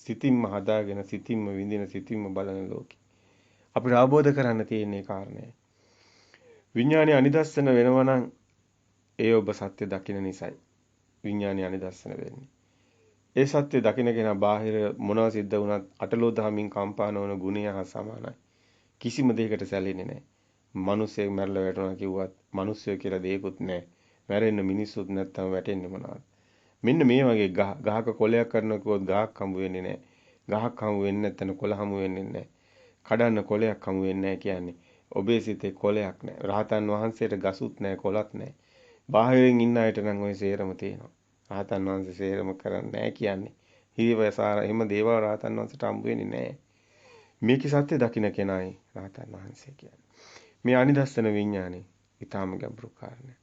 සිතින්ම හදාගෙන සිතින්ම විඳින සිතින්ම බලන ලෝකේ. අපිට අවබෝධ කරන්න තියෙන කාරණේ. විඥානයේ අනිදස්සන වෙනවා නම් ඒ ඔබ සත්‍ය දකින නිසායි. විඥානයේ අනිදස්සන වෙන්නේ. ඒ සත්‍ය දකින කෙනා බාහිර මොනවා සිද්ධ වුණත් අටලෝ දහමින් කම්පා නොවන ගුණය හා සමානයි. කිසිම දෙයකට සැලෙන්නේ නැහැ. මිනිස්සෙක් මැරලා වැටුණා කිව්වත් මිනිස්සය කියලා දෙයක්වත් නැහැ. මැරෙන්න මිනිස්සුත් නැත්තම් වැටෙන්නේ මොනවද? මෙන්න මේ වගේ ගහක කොලයක් කරනවා කිව්වොත් ගහක් හම්බ වෙන්නේ නැහැ. ගහක් හම්බ වෙන්නේ නැත්නම් කොළ හම්බ වෙන්නේ නැහැ. කඩන්න කොලයක් හම්බ වෙන්නේ නැහැ කියන්නේ ඔබේ සිතේ කොලයක් නැහැ. රහතන් වහන්සේට ගසුත් නැහැ කොලත් නැහැ. බාහිරින් ඉන්න අයට නම් ওই සේරම තියෙනවා. රහතන් වහන්සේ සේරම කරන්නේ නැහැ කියන්නේ. හිරිවසාර එහෙම දේවල් රහතන් වහන්සේට හම්බ වෙන්නේ නැහැ. මේකේ සත්‍ය දකින්න කෙනායි රහතන් වහන්සේ කියන්නේ. මේ අනිදස්සන විඥානේ ඊටාම ගැඹුරු කාරණයක්.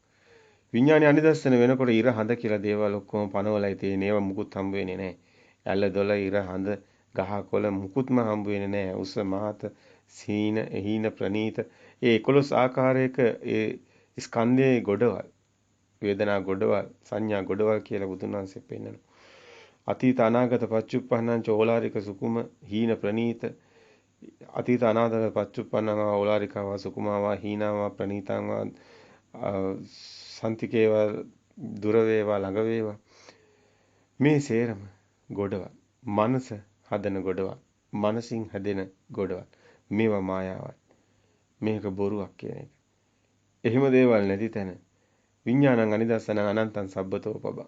විඥානේ අනිදස්සන වෙනකොට ඉර හඳ කියලා දේවල් ඔක්කොම පනවලයි තියෙන. ඒවා මුකුත් හම්බ වෙන්නේ නැහැ. ඇල්ල දොල ඉර හඳ ගහ කොළ මුකුත්ම හම්බ වෙන්නේ නැහැ. උස මහත සීන එහින ප්‍රනීත ඒ 11 ආකාරයක ඒ ස්කන්ධයේ ගොඩවල් වේදනා ගොඩවල් සංඥා ගොඩවල් කියලා බුදුන් වහන්සේ පෙන්නනවා. අතීත අනාගත පච්චුප්පන්නං චෝලාරික සුකුම හීන ප්‍රනීත අතීත අනාගත පච්චුප්පන්නං ඕලාරිකව සුකුමාවා හීනාවා ප්‍රනීතාවා සන්තිකේවා දුර වේවා ළඟ වේවා මේ සේරම ගොඩවල් මනස හදන ගොඩවල් මනසින් හැදෙන ගොඩවල් මේවා මායාවයි මේක බොරුවක් කියන එක. එහෙම දේවල් නැති තැන විඥානං අනිදස්සන අනන්තං සබ්බතෝ පබ.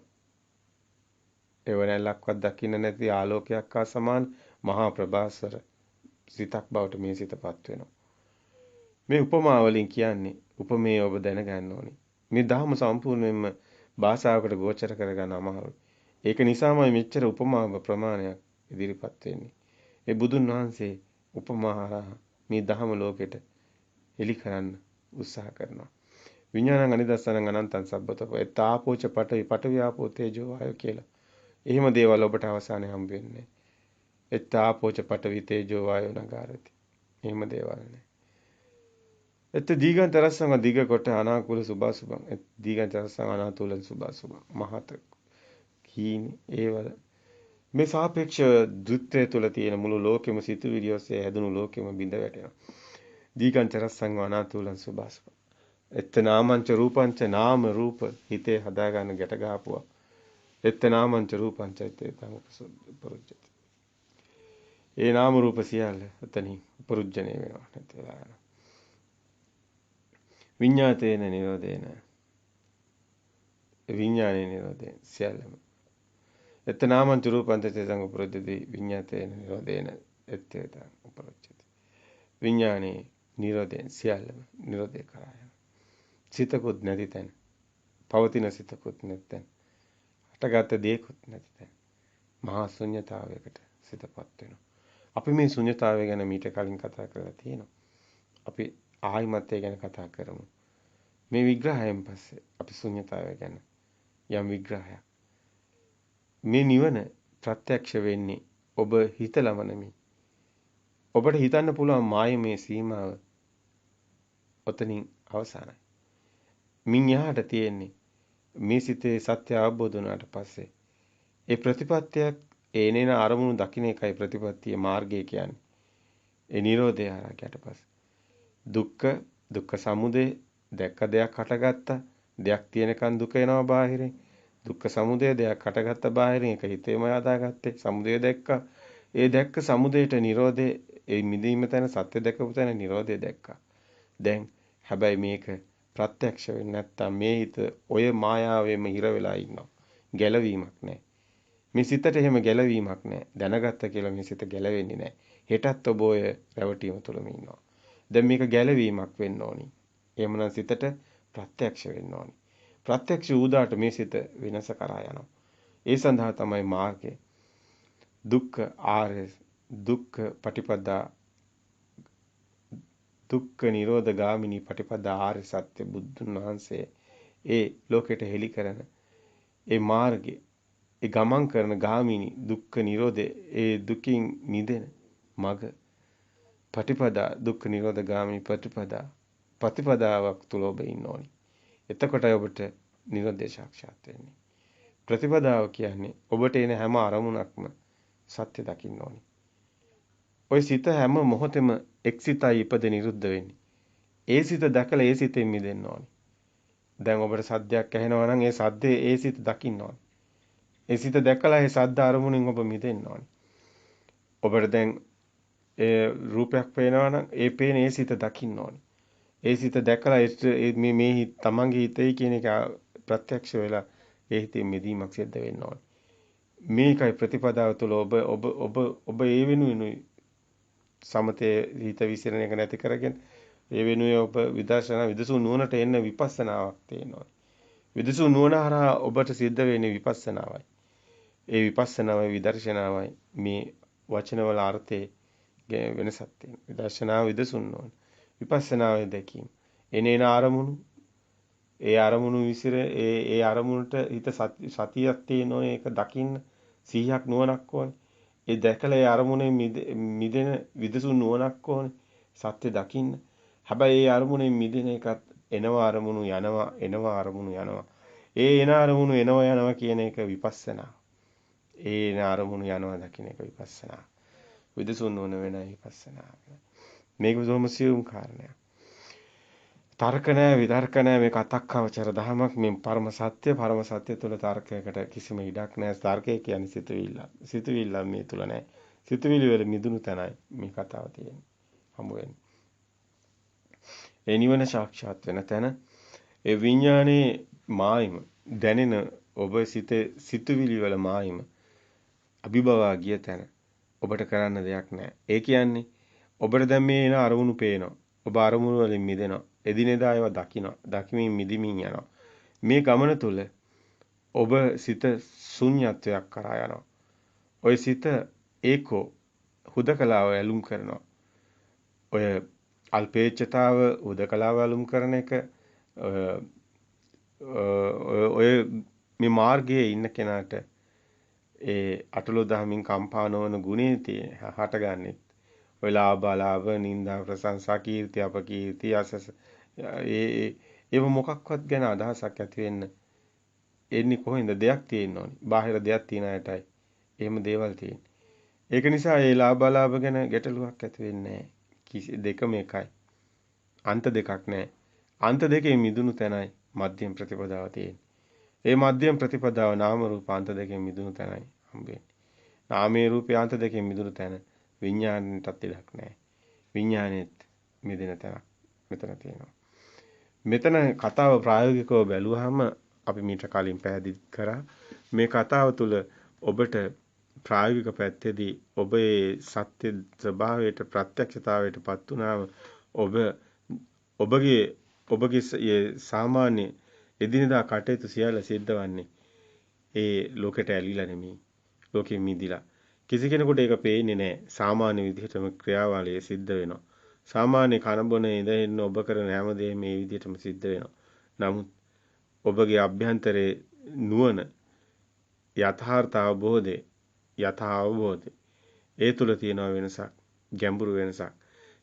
එවනැලක්වත් දකින්න නැති ආලෝකයක් හා සමාන මහා ප්‍රභාස්වර සිතක් බවට මේ සිතපත් වෙනවා. මේ උපමා වලින් කියන්නේ උපමේය ඔබ දැනගන්න ඕනේ. මේ ධර්ම සම්පූර්ණයෙන්ම භාෂාවකට ගෝචර කරගන්න අමාරුයි. ඒක නිසාමයි මෙච්චර උපමා ප්‍රමාණයක් ඉදිරිපත් වෙන්නේ. ඒ බුදුන් වහන්සේ උපමා හරහා මේ ධර්ම ලෝකෙට එලි කරන්න උත්සාහ කරනවා. විඥානං අනිදස්සනං අනන්තං සබ්බතෝ එතාපෝච පඨවි ආපෝ තේජෝ වායෝ කියලා. එහෙම දේවල් ඔබට අවසානයේ හම්බ වෙන්නේ. එතාපෝච පඨවි තේජෝ වායෝ නගාරති. එහෙම දේවල් නෑ. එත් දීගන්තරස්සං දිග කොට අනාකූල සුභාසුභං දීගන්තරස්සං අනාතුලං සුභාසුභං මහත කීනි ඒවල මේ සාපේක්ෂ ද්විත්වය තුළ තියෙන මුළු ලෝකෙම සිතුවිලි ඔස්සේ හැදුණු ලෝකෙම බිඳ වැටෙනවා. දීගන්තරස්සං අනාතුලං සුභාසුභං එත් නාමංච රූපංච නාම රූප හිතේ හදා ගන්න ගැට ගහපුවා. එත් නාමංච රූපංච තං උපරුජ්ජති. ඒ නාම රූප සියල්ල එතනින් උපරුජ්ජණය වෙනවා නැති වෙලා යනවා. විඤ්ඤාතේන නිරෝධේන විඤ්ඤාණේ නිරෝධේන සියල්ලම එත් නාමංච රූපංච තං උපරුජ්ජති විඤ්ඤාතේන නිරෝධේන එත්තේතං උපරුජ්ජති. විඤ්ඤාණේ නිරෝධේන සියල්ලම නිරෝධේ කරා යනවා. සිතකුත් නැති තැන පවතින සිතකුත් නැති තැන හටගත් දේකුත් නැති තැන මහා ශුන්‍යතාවයකට සිතපත් වෙනවා. අපි මේ ශුන්‍යතාවය ගැන මීට කලින් කතා කරලා තියෙනවා. අපි ආයිමත් ඒ ගැන කතා කරමු. මේ විග්‍රහයෙන් පස්සේ අපි ශුන්‍යතාවය ගැන යම් විග්‍රහයක්. මේ නිවන ප්‍රත්‍යක්ෂ වෙන්නේ ඔබ හිතලම නෙමෙයි. ඔබට හිතන්න පුළුවන් මායමේ සීමාව ඔතනින් අවසానයි. මින් යහට තියෙන්නේ මේ සිතේ සත්‍ය අවබෝධ වුණාට පස්සේ ඒ ප්‍රතිපත්තියක් ඒනේන අරමුණු දකින්න එකයි ප්‍රතිපත්තිය මාර්ගය කියන්නේ. ඒ Nirodhe ආරකට පස්සේ දුක්ඛ සමුදය දැක්ක දෙයක් හටගත්තා. දෙයක් තියෙනකන් දුක එනවා බාහිරින්. දුක්ඛ සමුදය දෙයක් හටගත්ත බාහිරින් ඒක හිතේම හදාගත්තේ. සමුදය දැක්කා. ඒ දැක්ක සමුදයට Nirodhe ඒ මිදීම තැන සත්‍ය දැකපු තැන Nirodhe දැක්කා. දැන් හැබැයි මේක ප්‍රත්‍යක්ෂ වෙන්නේ නැත්තම් මේ හිත ඔය මායාවෙම හිර වෙලා ඉන්නවා. ගැලවීමක් නැහැ. මේ සිතට එහෙම ගැලවීමක් නැහැ. දැනගත්ත කියලා මේ සිත ගැලවෙන්නේ නැහැ. හෙටත් ඔබ ඔය රැවටීම තුළම ඉන්නවා. දැන් මේක ගැලවීමක් වෙන්න ඕනි. එහෙමනම් සිතට ප්‍රත්‍යක්ෂ වෙන්න ඕනි. ප්‍රත්‍යක්ෂ වූදාට මේ සිත වෙනස කරා යනවා. ඒ සඳහා තමයි මාර්ගය. දුක්ඛ ආර්ය දුක්ඛ පටිපදා දුක්ඛ නිරෝධ ගාමිනී පටිපදා ආර්ය සත්‍ය බුදුන් වහන්සේ ඒ ලෝකෙට හෙළි කරන ඒ මාර්ගය ඒ ගමන් කරන ගාමිනී දුක්ඛ නිරෝධේ ඒ දුකින් නිදෙන මග පටිපදා දුක්ඛ නිරෝධ ගාමිනී ප්‍රතිපදාවක් තුල ඔබ ඉන්න ඕනි. එතකොටයි ඔබට නිරෝධය සාක්ෂාත් වෙන්නේ. ප්‍රතිපදාව කියන්නේ ඔබට එන හැම අරමුණක්ම සත්‍ය දකින්න ඕනි. ওই සිත හැම මොහොතෙම එක්සිතයි ඉපද නිරුද්ධ වෙන්නේ. ඒ සිත දැකලා ඒ සිතෙන් මිදෙන්න ඕනි. දැන් ඔබට සද්දයක් ඇහෙනවා නම් ඒ සද්දේ ඒ සිත දකින්න ඕනි. ඒ සිත දැකලා ඒ සද්ද අරමුණෙන් ඔබ මිදෙන්න ඕනි. ඔබට දැන් ඒ රූපයක් පේනවා නම් ඒ පේන ඒ සිත දකින්න ඕනි. ඒ සිත දැකලා මේ තමන්ගේ හිතේ කියන එක ප්‍රත්‍යක්ෂ වෙලා ඒ හිතේ මිදීමක් සිද්ධ වෙන්න ඕනි. මේකයි ප්‍රතිපදාව තුළ ඔබ ඒ වෙනුවෙනුයි සමතේ හිත විසිරෙන එක නැති කරගෙන ඒ වෙනුවේ ඔබ විදර්ශනා විදසු නුවණට එන්න විපස්සනාවක් තියෙනවා. විදසු නුවණ හරහා ඔබට සිද්ධ වෙන්නේ විපස්සනාවයි. ඒ විපස්සනාවයි විදර්ශනාවයි මේ වචනවල අර්ථයේ වෙනසක් තියෙනවා. විදර්ශනාව විදසුන් නුවණ. විපස්සනාවේ දැකීම. එනේන ආරමුණු ඒ ආරමුණු ඒ ආරමුණට හිත සතියක් තියෙන ඒක දකින්න 100ක් නුවණක් ඕනේ. ඒ දැකලා ඒ අරමුණේ මිදෙන විදසු නුවණක් ඕනේ. සත්‍ය දකින්න. හැබැයි ඒ අරමුණේ මිදෙන එකත් එනවා අරමුණු එනවා අරමුණු යනවා. ඒ එන අරමුණු එනවා කියන එක විපස්සනා. ඒ එන අරමුණු යනවා දකින්න එක විපස්සනා. විදසු නුවණ වෙන විපස්සනා. මේක බොහොම සියුම් කාරණයක්. තර්ක නැහැ විතර්ක නැහැ මේක අතක්කවචර දහමක් මේ පරම සත්‍ය තුළ තර්කයකට කිසිම ඉඩක් නැහැ. තර්කය කියන්නේ සිතුවිල්ල මේ තුල නැහැ. සිතුවිලි වල මිදුණු තැනයි මේ කතාව තියෙන්නේ. හමු වෙන්නේ. ඒ නිවන සාක්ෂාත් වෙන තැන ඒ විඥානයේ මායිම දැනෙන ඔබ සිතුවිලි වල මායිම අභිභවා ගිය තැන ඔබට කරන්න දෙයක් නැහැ. ඒ කියන්නේ ඔබට දැන් මේ එන අරමුණු පේනවා. ඔබ අරමුණු වලින් මිදෙනවා. එදිනෙදා ඒවා දකිනවා. දකිමින් මිදිමින් යනවා. මේ ගමන තුල ඔබ සිත ශුන්‍යත්වයක් කරා යනවා. ඔය සිත ඒකෝ හුදකලාව ඇලුම් කරනවා. ඔය අල්පේච්ඡතාව හුදකලාව ඇලුම් කරන එක ඔය මේ මාර්ගයේ ඉන්න කෙනාට ඒ අටලෝ දහමින් කම්පා නොවන ගුණේ තියෙන හටගන්නේ. ඔය ලාභ නින්දා ප්‍රශංසා කීර්ති අපකීර්ති අසස ඒව මොකක්වත් ගැන අදහසක් ඇති වෙන්න එන්නේ කොහෙන්ද දෙයක් තියෙන්න ඕනි. බාහිර දෙයක් තියෙන අයටයි එහෙම දේවල් තියෙන්නේ. ඒක නිසා ඒ ලාභ ගැන ගැටලුවක් ඇති වෙන්නේ නැහැ. දෙකම එකයි. අන්ත දෙකක් නැහැ. අන්ත දෙකේ මිදුණු තැනයි මධ්‍යම ප්‍රතිපදාව තියෙන්නේ. ඒ මධ්‍යම ප්‍රතිපදාව නාම රූප අන්ත දෙකෙන් මිදුණු තැනයි හම්බෙන්නේ. නාමයේ රූපේ අන්ත දෙකෙන් මිදුණු තැන විඥාණයටත් ඉඩක් නැහැ. විඥාණයෙත් මිදෙන තැනක් මෙතන තියෙනවා. මෙතන කතාව ප්‍රායෝගිකව බැලුවාම අපි මීට කලින් පැහැදිලි කරා මේ කතාව තුළ ඔබට ප්‍රායෝගික පැත්තේදී ඔබේ සත්‍ය ස්වභාවයට ප්‍රත්‍යක්ෂතාවයටපත් වුණාම ඔබගේ සාමාන්‍ය එදිනදා කටයුතු සියල්ල සිද්ධවන්නේ ඒ ලෝකෙට ඇලිලා නෙමෙයි. ලෝකෙ මිදිලා. කිසි කෙනෙකුට ඒක පේන්නේ නැහැ. සාමාන්‍ය විදිහටම ක්‍රියාවලිය සිද්ධ වෙනවා. සාමාන්‍ය කනබොන ඉඳන් ඔබ කරන හැම දෙයක්ම මේ විදිහටම සිද්ධ වෙනවා. නමුත් ඔබගේ අභ්‍යන්තරයේ නුවණ යථාර්ථ අවබෝධය ඒ තුල තියෙන වෙනසක්, ගැඹුරු වෙනසක්.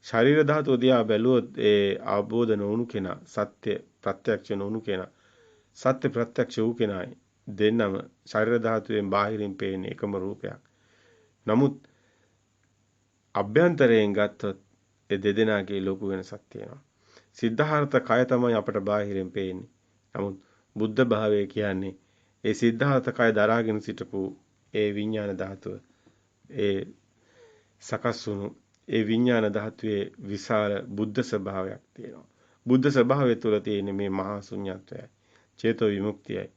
ශරීර ධාතුව දිහා බැලුවොත් ඒ අවබෝධ නොවුණු කෙනා, සත්‍ය ප්‍රත්‍යක්ෂ නොවුණු කෙනා, සත්‍ය ප්‍රත්‍යක්ෂ වූ කෙනායි දෙන්නම ශරීර ධාතුවෙන් බාහිරින් පේන එකම රූපයක්. නමුත් අභ්‍යන්තරයෙන් ගත්තොත් ඒ දෙදෙනාගේ ලොකු වෙනසක් තියෙනවා. සිද්ධාර්ථ කය තමයි අපට බාහිරින් පේන්නේ. නමුත් බුද්ධ භාවය කියන්නේ ඒ සිද්ධාර්ථ කය දරාගෙන සිටපු ඒ විඥාන ධාතුව ඒ සකස් වුණු ඒ විඥාන ධාතුවේ විශාල බුද්ධ ස්වභාවයක් තියෙනවා. බුද්ධ ස්වභාවය තුළ තියෙන මේ මහා ශුන්‍යත්වයයි. චේතෝ විමුක්තියයි.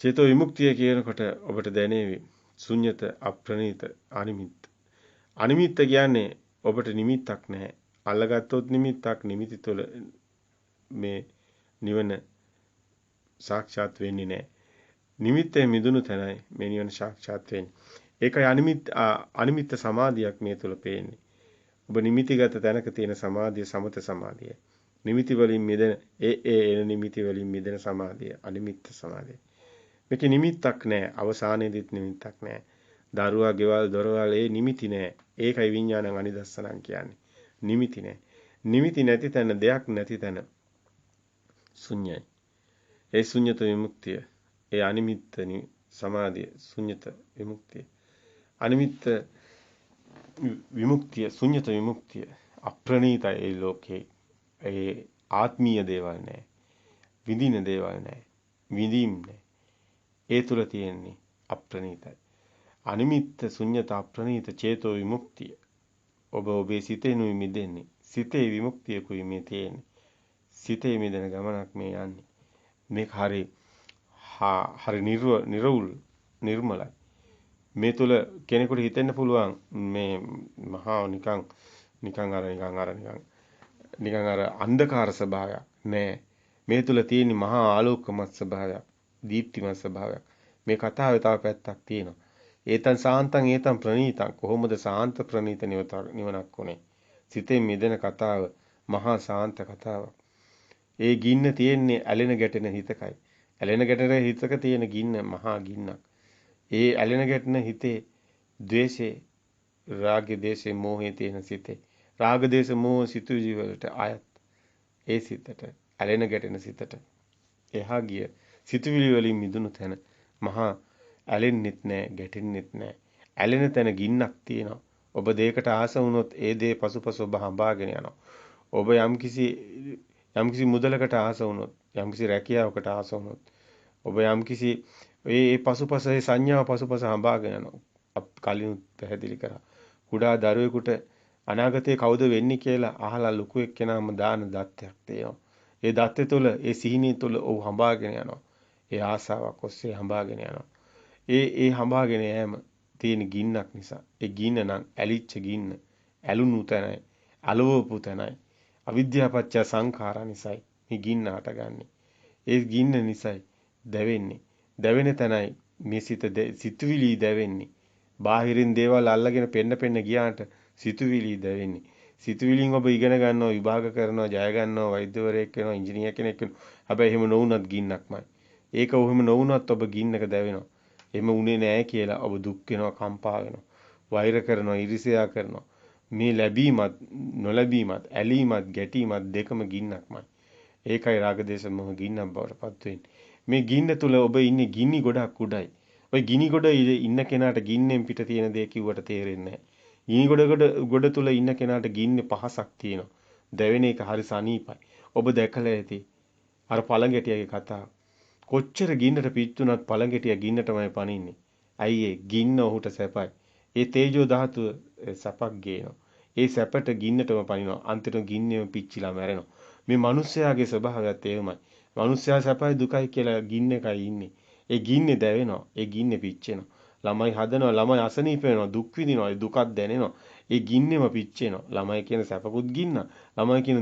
චේතෝ විමුක්තිය කියනකොට ඔබට දැනේවි ශුන්‍යත අප්‍රණීත අනිමිත්ත. අනිමිත්ත කියන්නේ ඔබට නිමිත්තක් නැහැ. අල්ලගත්තොත් නිමිත්තක් නිමිති තුළ මේ නිවන සාක්ෂාත් වෙන්නේ නැහැ. නිමිත්තේ මිදුණු තැනයි මේ නිවන සාක්ෂාත් වෙන්නේ. ඒකයි අනිමිත්ත සමාධියක් මේ තුළ පේන්නේ. ඔබ නිමිතිගත තැනක තියෙන සමාධිය සමත සමාධියයි. නිමිති වලින් මිදෙන එන නිමිති වලින් මිදෙන සමාධිය අනිමිත්ත සමාධිය. මේකේ නිමිත්තක් නැහැ. අවසානයේදීත් නිමිත්තක් නැහැ. දරුවා, ගෙවල්, දොරවල් ඒ නිමිති නැහැ. ඒකයි විඥානං අනිදස්සනං කියන්නේ. නිමිති නැහැ. නිමිති නැති තැන, දෙයක් නැති තැන ශුන්‍යයි. ඒ ශුන්‍යත විමුක්තිය, ඒ අනිමිත්ත සමාධිය, ශුන්‍යත විමුක්තිය. අනිමිත්ත විමුක්තිය, ශුන්්‍යත විමුක්තිය අප්‍රණීතයි ඒ ලෝකේ. ඒ ආත්මීය දේවල් නැහැ. විඳින දේවල් නැහැ. විඳීම් නැහැ. ඒ තුල තියෙන්නේ අප්‍රණීතයි. අනිමිත්ත ශුන්්‍යත අප්‍රණීත චේතෝ විමුක්තිය. ඔබ ඔබේ සිතේනුයි මිදෙන්නේ. සිතේ විමුක්තියකුයි මේ තියෙන්නේ. සිතේ මිදෙන ගමනක් මේ යන්නේ. මේක හරි නිර්වුල් නිර්මලයි. මේ තුල කෙනෙකුට හිතෙන්න පුළුවන් මේ මහා නිකන් අර අන්ධකාර ස්වභාවයක් නෑ. මේ තුල තියෙන මහා ආලෝකමත් ස්වභාවයක්, දීප්තිමත් ස්වභාවයක්. මේ කතාවේ තව පැත්තක් තියෙනවා. ඒතන් සාන්තං ඒතන් ප්‍රණීතං. කොහොමද සාන්ත ප්‍රණීත නිවනක් උනේ? සිතෙන් මිදෙන කතාව මහා සාන්ත කතාවක්. ඒ ගින්න තියෙන්නේ ඇලෙන ගැටෙන හිතකයි. ඇලෙන ගැටෙන හිතක තියෙන ගින්න මහා ගින්නක්. ඒ ඇලෙන ගැටෙන හිතේ ද්වේෂේ, රාග, දේශේ, මෝහේ තියෙන සිතේ. රාග, දේශ, මෝහ සිතුවිලි වලට ආයත් ඒ සිතට, ඇලෙන ගැටෙන සිතට එහා ගිය සිතුවිලි වලින් මිදුණු තැන මහා ඇලෙන්නෙත් නැහැ, ගැටෙන්නෙත් නැහැ. ඇලෙන තැන ගින්නක් තියෙනවා. ඔබ දෙයකට ආස වුණොත් ඒ දේ පසුපස ඔබ හඹාගෙන යනවා. ඔබ යම්කිසි මුදලකට ආස වුණොත්, යම්කිසි රැකියාවකට ආස වුණොත්, ඔබ යම්කිසි ඒ පසුපස ඒ සංඥාව පසුපස හඹාගෙන යනවා. කලින් පැහැදිලි කරා. කුඩා දරුවෙකුට අනාගතේ කවුද වෙන්නේ කියලා අහලා ලොකු එක්කෙනාම දාන දත්තයක් තියෙනවා. ඒ දත්තේ තුල, ඒ සිහිනිය තුල ඔහු හඹාගෙන යනවා. ඒ ආසාවක් ඔස්සේ හඹාගෙන යනවා. ඒ හඹාගෙන යෑම තියෙන ගින්නක් නිසා. ඒ ගින්න නම් ඇලිච්ච ගින්න, ඇලුණු තැනයි, අලවපු තැනයි. අවිද්‍යාපච්චය සංඛාරා නිසායි මේ ගින්න හටගන්නේ. ඒ ගින්න නිසායි දැවෙන්නේ. දැවෙන තැනයි මේ සිතුවිලි දැවෙන්නේ. බාහිරින් දේවල් අල්ලගෙන පෙන්න ගියාට සිතුවිලි දැවෙන්නේ. සිතුවිලින් ඔබ ඉගෙන ගන්නවා, විභාග කරනවා, ජය ගන්නවා, වෛද්‍යවරයෙක් වෙනවා, ඉංජිනේර කෙනෙක් වෙනවා. හැබැයි එහෙම නොවුනත් ගින්නක්මයි. ඒක ඔහෙම නොවුනත් ඔබ ගින්නක දැවෙනවා. එහෙම උනේ නැහැ කියලා ඔබ දුක් වෙනවා, කම්පා වෙනවා. වෛර කරනවා, ඊර්ෂ්‍යා කරනවා. මේ ලැබීමත් නොලැබීමත්, ඇලීමත් ගැටීමත් දෙකම ගින්නක්මයි. ඒකයි රාගදේශ මොහ ගින්නක් බවට පත් වෙන්නේ. මේ ගින්න තුල ඔබ ඉන්නේ ගිනි ගොඩක් උඩයි. ඔය ගිනි ගොඩ ඉන්න කෙනාට ගින්නෙන් පිට තියෙන දේ කිව්වට තේරෙන්නේ නැහැ. ගිනි ගොඩ තුල ඉන්න කෙනාට ගින්නේ පහසක් තියෙනවා. දැවෙන එක හරි සනීපයි. ඔබ දැකලා ඇති. අර පළඟැටියගේ කතාව. කොච්චර ගින්නට පිච්චුනත් පළඟැටිය ගින්නටමයි පනින්නේ. ඇයි ගින්න ඔහුට සැපයි. ඒ තේජෝ ධාතුව සැපක් ගේනවා. ඒ සැපට ගින්නටම පනිනවා. අන්තිමට ගින්නෙම පිච්චිලා මැරෙනවා. මේ මිනිස්යාගේ ස්වභාවයත් එහෙමයි. මිනිස්යා සැපයි දුකයි කියලා ගින්නකයි ඉන්නේ. ඒ ගින්නේ දැවෙනවා. ඒ ගින්නේ පිච්චෙනවා. ළමයි හදනවා, ළමයි අසනීප වෙනවා, දුක් විඳිනවා, ඒ දුකක් දැනෙනවා. ඒ ගින්නෙම පිච්චෙනවා. ළමයි කියන සැපකුත් ගින්න. ළමයි කියන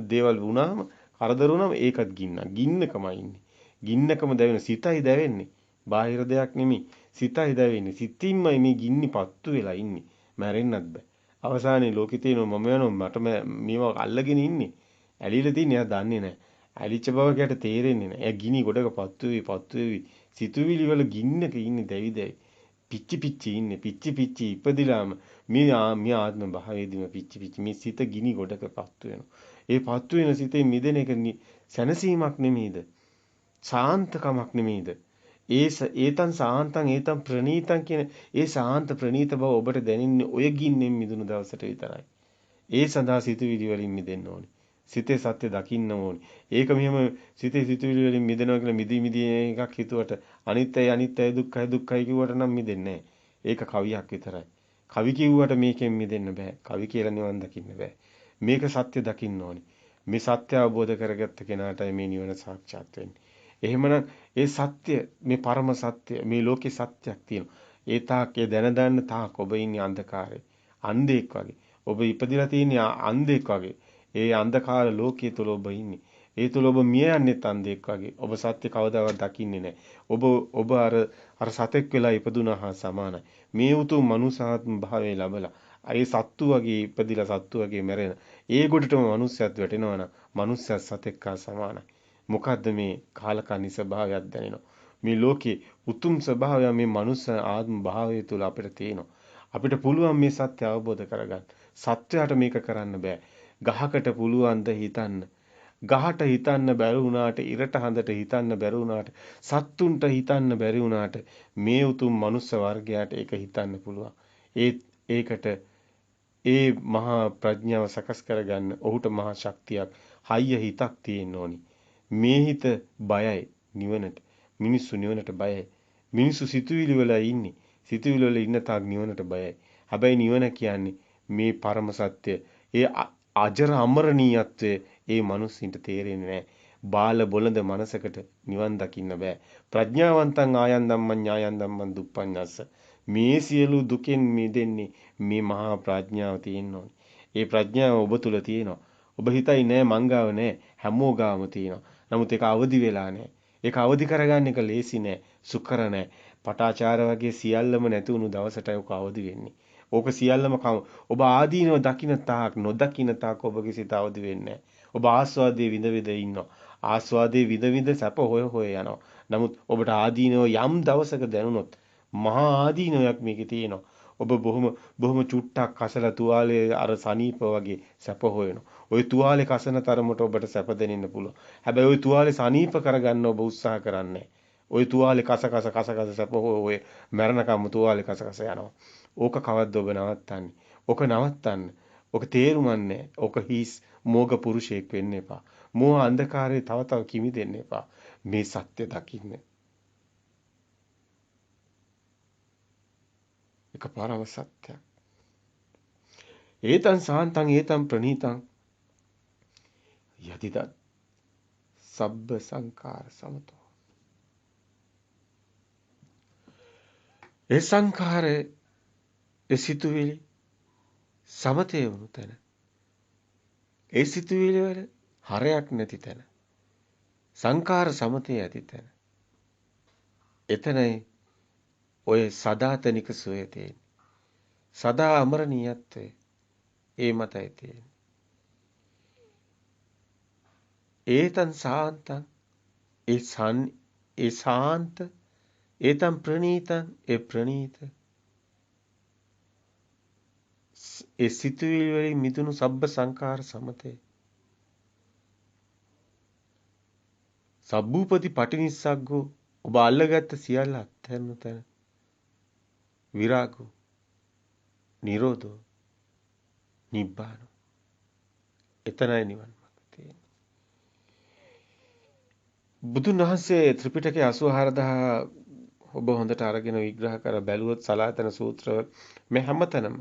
දේවල් වුණාම, කරදර වුණාම ඒකත් ගින්න. ගින්නකමයි ඉන්නේ. ගින්නකම දැවෙන සිතයි දැවෙන්නේ. බාහිර දෙයක් නෙමෙයි. සිතයි දැවෙන්නේ. සිතින්මයි මේ ගින්නි පත්තු වෙලා ඉන්නේ. මැරෙන්නත් බෑ. අවසානයේ ලෝකේ තියෙන මම යනවා මට මේවා අල්ලගෙන ඉන්නේ. ඇලිලා තින්නේ එයා දන්නේ නැහැ. ඇලිච්ච බව කයට තේරෙන්නේ නැහැ. එයා ගිනි ගොඩක පත්තු වෙවි. සිතුවිලි වල ගින්නක ඉන්නේ දැවි. පිච්චි ඉන්නේ. පිච්චි ඉපදිලාම මේ ආත්ම භාවයේදීම පිච්චි මේ සිත ගිනි ගොඩක පත්තු වෙනවා. ඒ පත්තු වෙන සිතේ මිදෙන එක සැනසීමක් නෙමෙයිද? සාන්තකමක් නෙමෙයිද? ඒතන් සාන්තං ඒතන් ප්‍රණීතං කියන ඒ සාන්ත ප්‍රණීත බව ඔබට දැනෙන්නේ ඔය ගින්නෙන් මිදුණු දවසට විතරයි. ඒ සඳහා සිතුවිලි වලින් මිදෙන්න ඕනේ. සිතේ සත්‍ය දකින්න ඕනේ. ඒක මෙහෙම සිතේ සිතුවිලි වලින් මිදෙනවා කියලා මිදි එකක් හිතුවට අනිත්‍යයි දුක්ඛයි කිව්වට නම් මිදෙන්නේ නැහැ. ඒක කවියක් විතරයි. කවි කිව්වට මේකෙන් මිදෙන්න බෑ. කවි කියලා නිවන් දකින්න බෑ. මේක සත්‍ය දකින්න ඕනේ. මේ සත්‍ය අවබෝධ කරගත්ත කෙනාටයි මේ නිවන සාක්ෂාත් වෙන්නේ. එහෙමනම් ඒ සත්‍ය, මේ පරම සත්‍ය, මේ ලෝකේ සත්‍යයක් තියෙනවා. ඒ තාක් දැන තාක් ඔබ ඉන්නේ අන්ධකාරේ. අන්ධෙක් වගේ. ඔබ ඉපදිලා තියෙන්නේ අන්ධෙක් වගේ. ඒ අන්ධකාර ලෝකයේ තුල ඔබ ඉන්නේ. ඒ තුල ඔබ මිය යන්නේත් අන්ධෙක් වගේ. ඔබ සත්‍ය කවදාවත් දකින්නේ නැහැ. ඔබ අර සතෙක් වෙලා ඉපදුනා හා සමානයි. මේ උතුම් මනුසාත්ම භාවය ලැබලා ඒ සත්තු වගේ ඉපදිලා සත්තු වගේ මැරෙන. ඒ ගොඩටම මනුස්සයත් වැටෙනවා නම් මනුස්සයත් සතෙක් හා සමානයි. මොකද්ද මේ කාලකන්ණි ස්වභාවයක් දැනෙනවා. මේ ලෝකේ උතුම් ස්වභාවය මේ මනුස්ස ආත්ම භාවය තුල අපිට තියෙනවා. අපිට පුළුවන් මේ සත්‍ය අවබෝධ කරගන්න. සත්‍යයට මේක කරන්න බෑ. ගහකට පුළුවන් ද හිතන්න ගහට හිතන්න බැරි වුණාට, ඉරට හඳට හිතන්න බැරි වුණාට, සත්තුන්ට හිතන්න බැරි වුණාට මේ උතුම් මනුස්ස වර්ගයාට ඒක හිතන්න පුළුවන්. ඒකට ඒ මහා ප්‍රඥාව සකස් කරගන්න ඔහුට මහා ශක්තියක්, හයිය හිතක් තියෙන්න ඕනි. මේ හිත බයයි නිවනට. මිනිස්සු නිවනට බයයි. මිනිස්සු සිතුවිලි වල ඉන්නේ. සිතුවිලි වල ඉන්න තාක් නිවනට බයයි. හැබැයි නිවන කියන්නේ මේ පරම සත්‍ය. ඒ අජර අමරණීයත්වය ඒ මිනිස්සින්ට තේරෙන්නේ නැහැ. බාල බොළඳ මනසකට නිවන් දකින්න බෑ. ප්‍රඥාවන්තං ආයන් ධම්මං ඥායන් ධම්මං දුප්පඤ්ඤස්ස. මේ සියලු දුකෙන් මිදෙන්නේ මේ මහා ප්‍රඥාව තියෙන්න ඕනේ. ඒ ප්‍රඥාව ඔබ තුල තියෙනවා. ඔබ හිතයි නෑ මංගාව නෑ හැමෝ ගාම තියෙනවා. නමුත් ඒක අවදි වෙලා නෑ. ඒක අවදි කරගන්න එක ලේසි නෑ. සුකර නෑ. පටාචාර වගේ සියල්ලම නැති වුණු දවසටයි ඔක අවදි වෙන්නේ. ඕක සියල්ලම ඔබ ආදීනව දකින්න තාක් නොදකින්න තාක් ඔබගේ සිත අවදි වෙන්නේ ඔබ ආස්වාදයේ විඳ විඳ ඉන්නවා. ආස්වාදයේ විඳ විඳ සැප හොය හොය යනවා. නමුත් ඔබට ආදීනව යම් දවසක දැනුනොත් මහා ආදීනවයක් මේකේ තියෙනවා. ඔබ බොහොම චුට්ටක් කසලා තුවාලේ අර සනීප වගේ සැප හොයනවා. ওই තුවාලේ කසන තරමට ඔබට සැප දෙනෙන්න පුළුවන්. හැබැයි ওই තුවාලේ සනීප කරගන්න ඔබ උත්සාහ කරන්නේ ওই තුවාලේ කස සැප හොය මරණකම් තුවාලේ කස යනවා. ඕක කවද්ද ඔබ නවත්තන්නේ? ඕක නවත්තන්න. ඕක තේරුමන්නේ. ඕක හිස් මෝග පුරුෂයෙක් වෙන්න එපා. මෝහ අන්ධකාරයේ තව කිමි දෙන්න එපා. මේ සත්‍ය දකින්න. එක පරම සත්‍යයක්. ඒතං සාන්තං ඒතං ප්‍රණීතං යදිදත් සබ්බ සංකාර සමතෝ. ඒ සංඛාරේ ඒ සිතුවිලි සමතේ වුණු තැන. ඒ සිතුවිලි වල හරයක් නැති තැන. සංඛාර සමතේ ඇති තැන. එතනයි ඔය සදාතනික සෝය තියෙන්නේ. සදා අමරණීයත්වය ඒ මතයි තියෙන්නේ. ඒතං සාන්තං ඒ සාන්ත ඒතං ප්‍රණීතං ඒ ප්‍රණීත ඒ සිතුවිලි වලින් මිදුණු සබ්බ සංඛාර සමතේ සබ්බූපති පටිනිස්සග්ගෝ ඔබ අල්ලගත්ත සියල්ල අත්හැරෙන තැන විරාගෝ නිරෝධෝ නිබ්බාන එතනයි නිවන් මාර්ගය තියෙන්නේ. බුදුන් වහන්සේ ත්‍රිපිටකයේ 84000 ඔබ හොඳට අරගෙන විග්‍රහ කර බැලුවොත් සලායතන සූත්‍ර මේ හැමතැනම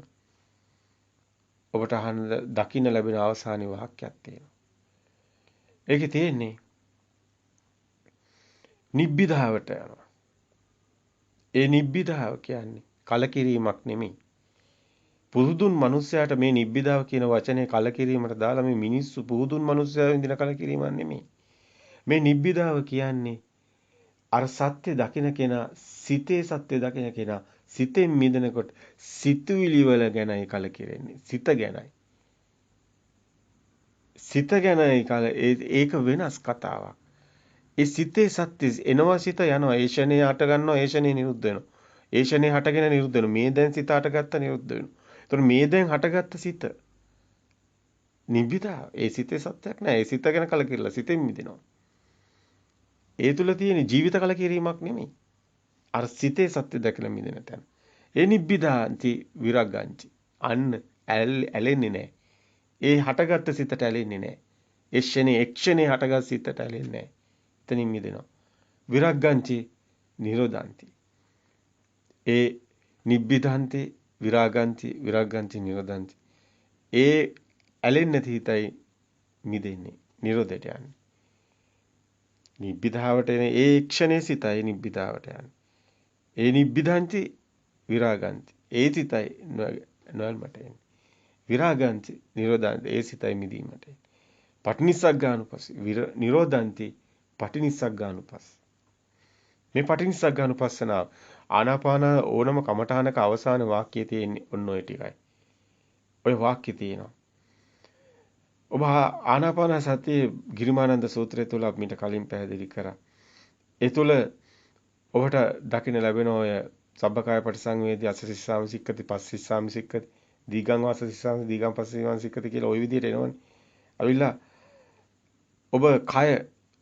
ඔබට අහන්න දකින්න ලැබෙන අවසානයේ වාක්‍යයක් තියෙනවා. ඒකේ තියෙන්නේ නිබ්බිදාවට යනවා. ඒ නිබ්බිදාව කියන්නේ කලකිරීමක් නෙමෙයි. පුදුදුන් මිනිස්සයාට මේ නිබ්බිදාව කියන වචනේ කලකිරීමට දාලා මේ මිනිස්සු පුදුදුන් මිනිස්සයා විඳින කලකිරීමක් නෙමෙයි. මේ නිබ්බිදාව කියන්නේ අර සත්‍ය දකින කෙනා, සිතේ සත්‍ය දකින කෙනා, සිතෙන් මිදෙනකොට සිතුවිලි වල ගැනයි කලකිරෙන්නේ. සිත ගැනයි. සිත ගැනයි ඒක වෙනස් කතාවක්. ඒ සිතේ සත්‍ය එනවා සිත යනවා. ඒ ෂනේ හට ගන්නවා, ඒ ෂනේ නිරුද්ධ වෙනවා. ඒ ෂනේ හටගෙන නිරුද්ධ වෙනවා. මේ දැන් සිත හටගත්ත නිරුද්ධ වෙනවා. ඒතකොට මේ දැන් හටගත්ත සිත නිබ්බිදා ඒ සිතේ සත්‍යයක් නෑ. ඒ සිත ගැන කලකිරලා සිතෙන් මිදෙනවා. ඒ තුල තියෙන ජීවිත කලකිරීමක් නෙමෙයි. අර සිතේ සත්‍ය දැකලා මිදෙන තැන. ඒ නිබ්බිදාන්ති විරග්ගංචි. අන්න ඇලෙන්නේ නෑ. ඒ හටගත්ත සිතට ඇලෙන්නේ නෑ. ඒ ක්ෂණේ හටගත් සිතට ඇලෙන්නේ නෑ. එතනින් මිදෙනවා. විරග්ගංචි නිරෝධාන්ති. ඒ නිබ්බිදාන්ති විරාගාන්ති විරග්ගංචි නිරෝධාන්ති. ඒ ඇලෙන්නේ නැති හිතයි මිදෙන්නේ. නිරෝධයට යන්නේ. නිබ්බිදාවට එන ඒ ක්ෂණේ සිතයි නිබ්බිදාවට යන්නේ. ඒ නිබ්බිදාන්ති විරාගාන්ති. ඒ සිතයි නොයල්මට එන්නේ. විරාගාන්ති නිරෝධාන්ති. ඒ සිතයි මිදීමට එන්නේ. පටිනිස්සග්ගානුපස්ස නිරෝධාන්ති පටිනිස්සග්ගානුපස්ස. මේ පටිනිස්සග්ගානුපස්සනාව ආනාපාන ඕනම කමඨානක අවසාන වාක්‍යයේ තියෙන්නේ ඔන්න ඔය ටිකයි. ඔය වාක්‍ය තියෙනවා. ඔබ ආනාපාන සතිය ගිරිමානන්ද සූත්‍රය තුල අපිට කලින් පැහැදිලි කරා. ඒ තුල ඔබට දකින්න ලැබෙන ඔය සබ්බකාය පටිසංවේදී අසසිස්සාම සික්කති පස්සිස්සාම සික්කති දීගං වාසසිස්සාම දීගං පස්සිස්සාම සික්කති කියලා ওই විදිහට එනවනේ. අවිලා ඔබ කය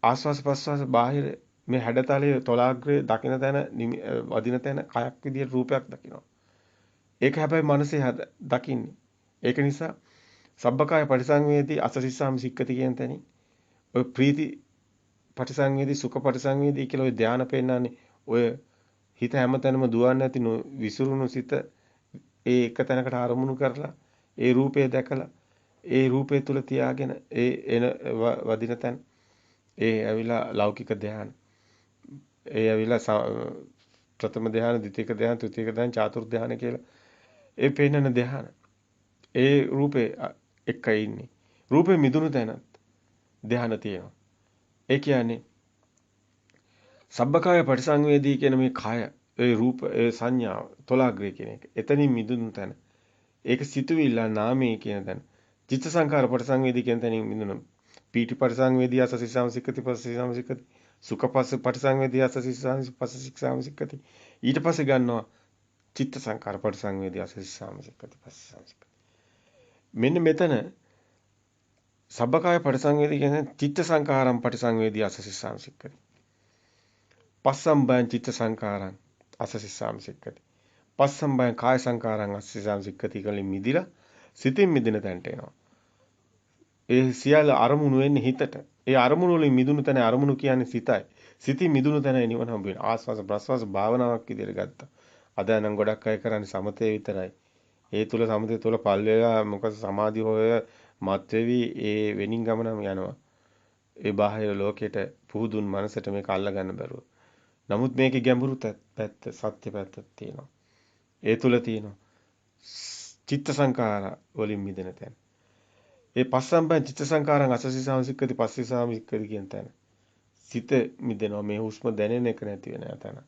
ආස්වාස ප්‍රස්වාස බාහිර මේ හැඩතලයේ තොලාග්‍රේ දකින්න තැන වදින තැන කයක් විදියට රූපයක් දකිනවා. ඒක හැබැයි මනසේ දකින්නේ. ඒක නිසා සබ්බකාය පරිසංවේදී අසසිස්සාම සික්කති කියන තැනින් ඔය ප්‍රීති පටිසංවේදී සුඛ පටිසංවේදී කියලා ඔය ධානය පෙන්නන්නේ ඔය හිත හැමතැනම දුවන්නේ නැති විසිරුණු සිත ඒ එක තැනකට අරමුණු කරලා ඒ රූපය දැකලා ඒ රූපය තුල තියාගෙන ඒ එන වදින තැන ඒ ඇවිලා ලෞකික ධානය ඒ ඇවිලා ප්‍රථම ධානය ද්විතීක ධානය තෘතීක ධානය චතුර්ථ ධානය කියලා ඒ පෙන්නන ධානය ඒ රූපේ එකයි ඉන්නේ රූපේ මිදුණු තැනත් ධානය තියෙනවා ඒ කියන්නේ සබ්බකාය පරිසංවේදී කියන මේ කය ඒ රූප ඒ සංඥාව තොලාග්‍රේ කියන එක. එතනින් මිදුණු තැන. ඒක සිතුවිල්ල නාමයේ කියන තැන. චිත්ත සංකාර පරිසංවේදී කියන තැනින් මිදුණු. පීටි පරිසංවේදී අසසිසාම සික්කති පස්සසිසාම සික්කති. සුඛපස්ස පරිසංවේදී අසසිසාම පස්සසිසාම සික්කති. ඊට පස්සේ ගන්නවා චිත්ත සංකාර පරිසංවේදී අසසිසාම සික්කති පස්සසිසාම සික්කති. මෙන්න මෙතන සබ්බකාය පරිසංවේදී කියන්නේ චිත්ත සංකාරම් පරිසංවේදී අසසිසාම සික්කති. පස්සම්බයං චිත්ත සංකාරං අසසිසාම සික්කති. පස්සම්බයං කාය සංකාරං අසසිසාම සික්කති කියලා මිදිලා සිතින් මිදින තැනට එනවා. ඒ සියල්ල අරමුණු වෙන්නේ හිතට. ඒ අරමුණු වලින් මිදුණු තැන අරමුණු කියන්නේ සිතයි. සිතින් මිදුණු තැන නිවන හම්බ වෙනවා. ආස්වාස ප්‍රස්වාස භාවනාවක් විදිහට ගත්තා. අද නම් ගොඩක් අය කරන්නේ සමතේ විතරයි. ඒ තුල සමතේ තුල පල් වෙලා මොකද සමාධි හොය මත් වෙවි ඒ වෙනින් ගමනම යනවා. ඒ බාහිර ලෝකෙට පුහුදුන් මනසට මේක අල්ල ගන්න බැරුව. නමුත් මේකේ ගැඹුරු පැත්ත සත්‍ය පැත්තක් තියෙනවා. ඒ තුල තියෙනවා චිත්ත සංකාර වලින් මිදෙන තැන. ඒ පස්සම්බයං චිත්ත සංකාරං අසසිසාම සික්කති පස්සසිසාම සික්කති කියන තැන. සිත මිදෙනවා මේ හුස්ම දැනෙන එක නැති වෙන තැන.